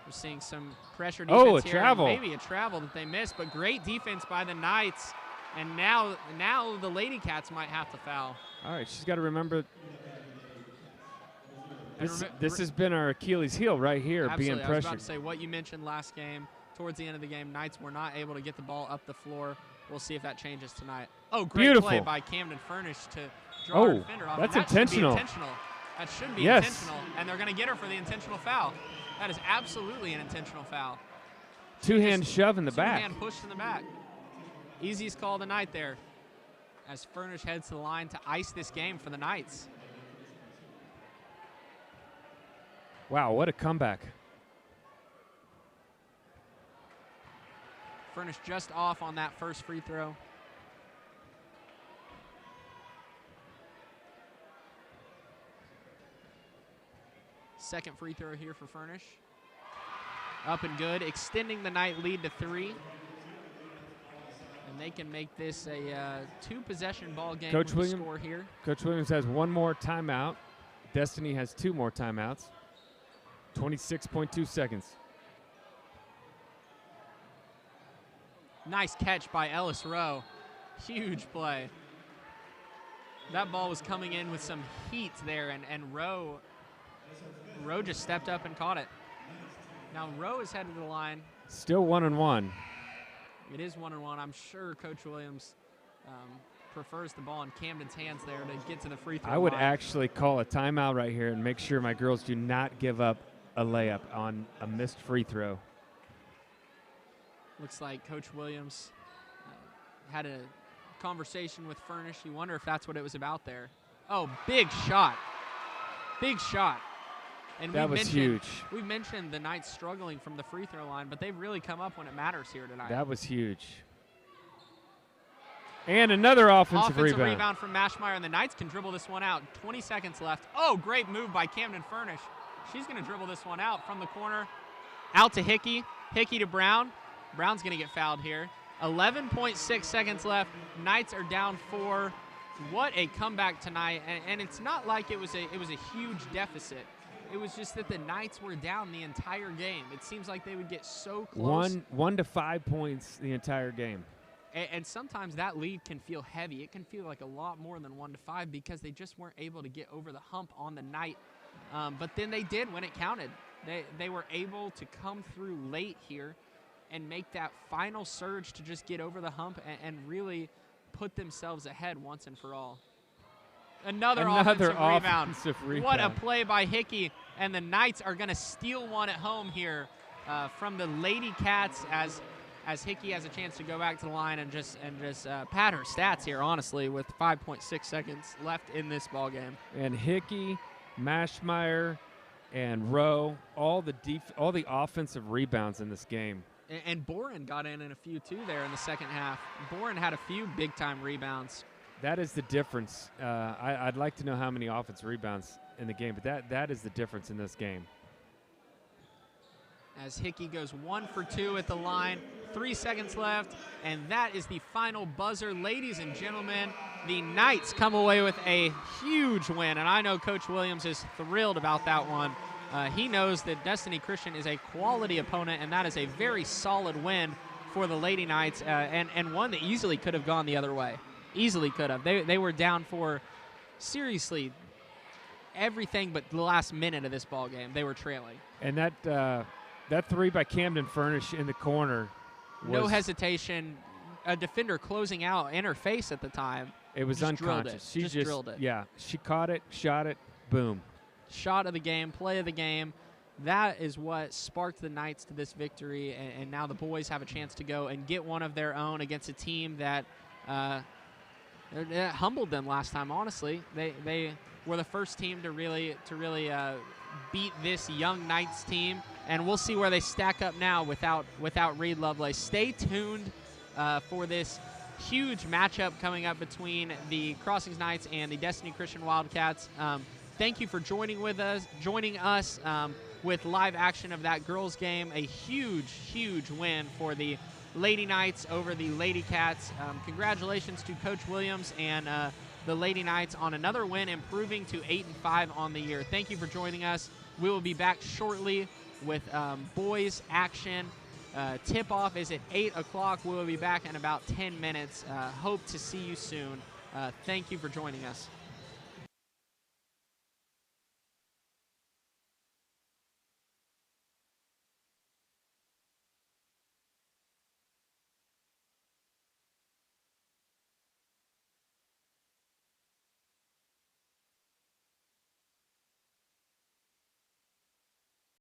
We're seeing some pressure defense here. Oh, a travel. Maybe a travel that they missed, but great defense by the Knights. And now the Lady Cats might have to foul. All right, she's got to remember. This has been our Achilles heel right here, absolutely. being pressured. I was pressured. about to say what you mentioned last game. Towards the end of the game, Knights were not able to get the ball up the floor. We'll see if that changes tonight. Oh, great play by Camden Furnish to draw her defender off. That's intentional. intentional. That should be intentional, and they're going to get her for the intentional foul. That is absolutely an intentional foul. Two-hand shove in the back. Two-hand push in the back. Easiest call of the night there as Furnish heads to the line to ice this game for the Knights. Wow, what a comeback. Furnish just off on that first free throw. Second free throw here for Furnish. Up and good, extending the Knight lead to 3. And they can make this a 2-possession ball game with the score here. Coach Williams has 1 more timeout. Destiny has 2 more timeouts. 26.2 seconds. Nice catch by Ellis Rowe. Huge play. That ball was coming in with some heat there, and Rowe just stepped up and caught it. Now Rowe is headed to the line. Still 1-1. It is 1-1. I'm sure Coach Williams prefers the ball in Camden's hands there to get to the free throw line. I would actually call a timeout right here and make sure my girls do not give up a layup on a missed free throw. Looks like Coach Williams had a conversation with Furnish. You wonder if that's what it was about there. Oh, big shot. Big shot. And that was huge. We mentioned the Knights struggling from the free throw line, but they've really come up when it matters here tonight. That was huge. And another offensive rebound from Mashmeyer, and the Knights can dribble this one out. 20 seconds left. Oh, great move by Camden Furnish. She's going to dribble this one out from the corner. Out to Hickey. Hickey to Brown. Brown's going to get fouled here. 11.6 seconds left. Knights are down 4. What a comeback tonight. And it's not like it was a huge deficit. It was just that the Knights were down the entire game. It seems like they would get so close. 1 to 5 points the entire game. And sometimes that lead can feel heavy. It can feel like a lot more than 1 to 5 because they just weren't able to get over the hump on the night. But then they did when it counted. They were able to come through late here and make that final surge to just get over the hump and really put themselves ahead once and for all. Another offensive rebound. What a play by Hickey. And the Knights are going to steal one at home here from the Lady Cats as Hickey has a chance to go back to the line and just pad her stats here, honestly, with 5.6 seconds left in this ball game. And Hickey, Mashmeyer, and Rowe, all the offensive rebounds in this game. And Boren got in a few, too, there in the second half. Boren had a few big-time rebounds. That is the difference. I'd like to know how many offensive rebounds in the game, but that is the difference in this game. As Hickey goes 1 for 2 at the line, 3 seconds left, and that is the final buzzer. Ladies and gentlemen, the Knights come away with a huge win, and I know Coach Williams is thrilled about that one. He knows that Destiny Christian is a quality opponent, and that is a very solid win for the Lady Knights, and one that easily could have gone the other way. Easily could have. They were down for, seriously, everything but the last minute of this ball game. They were trailing. And that That three by Camden Furnish in the corner. No hesitation. A defender closing out in her face at the time. It was Just drilled unconscious. it. She Just drilled it. Yeah, she caught it, shot it, boom. Shot of the game, play of the game. That is what sparked the Knights to this victory, and now the boys have a chance to go and get one of their own against a team that humbled them last time. Honestly, they were the first team to really beat this young Knights team, and we'll see where they stack up now without Reed Lovelace. Stay tuned for this huge matchup coming up between the Crossings Knights and the Destiny Christian Wildcats. Thank you for joining us with live action of that girls game. A huge win for the Lady Knights over the Lady Cats. Congratulations to Coach Williams and the Lady Knights on another win, improving to 8-5 on the year. Thank you for joining us. We will be back shortly with boys action. Tip-off is at 8 o'clock. We will be back in about 10 minutes. Hope to see you soon. Thank you for joining us.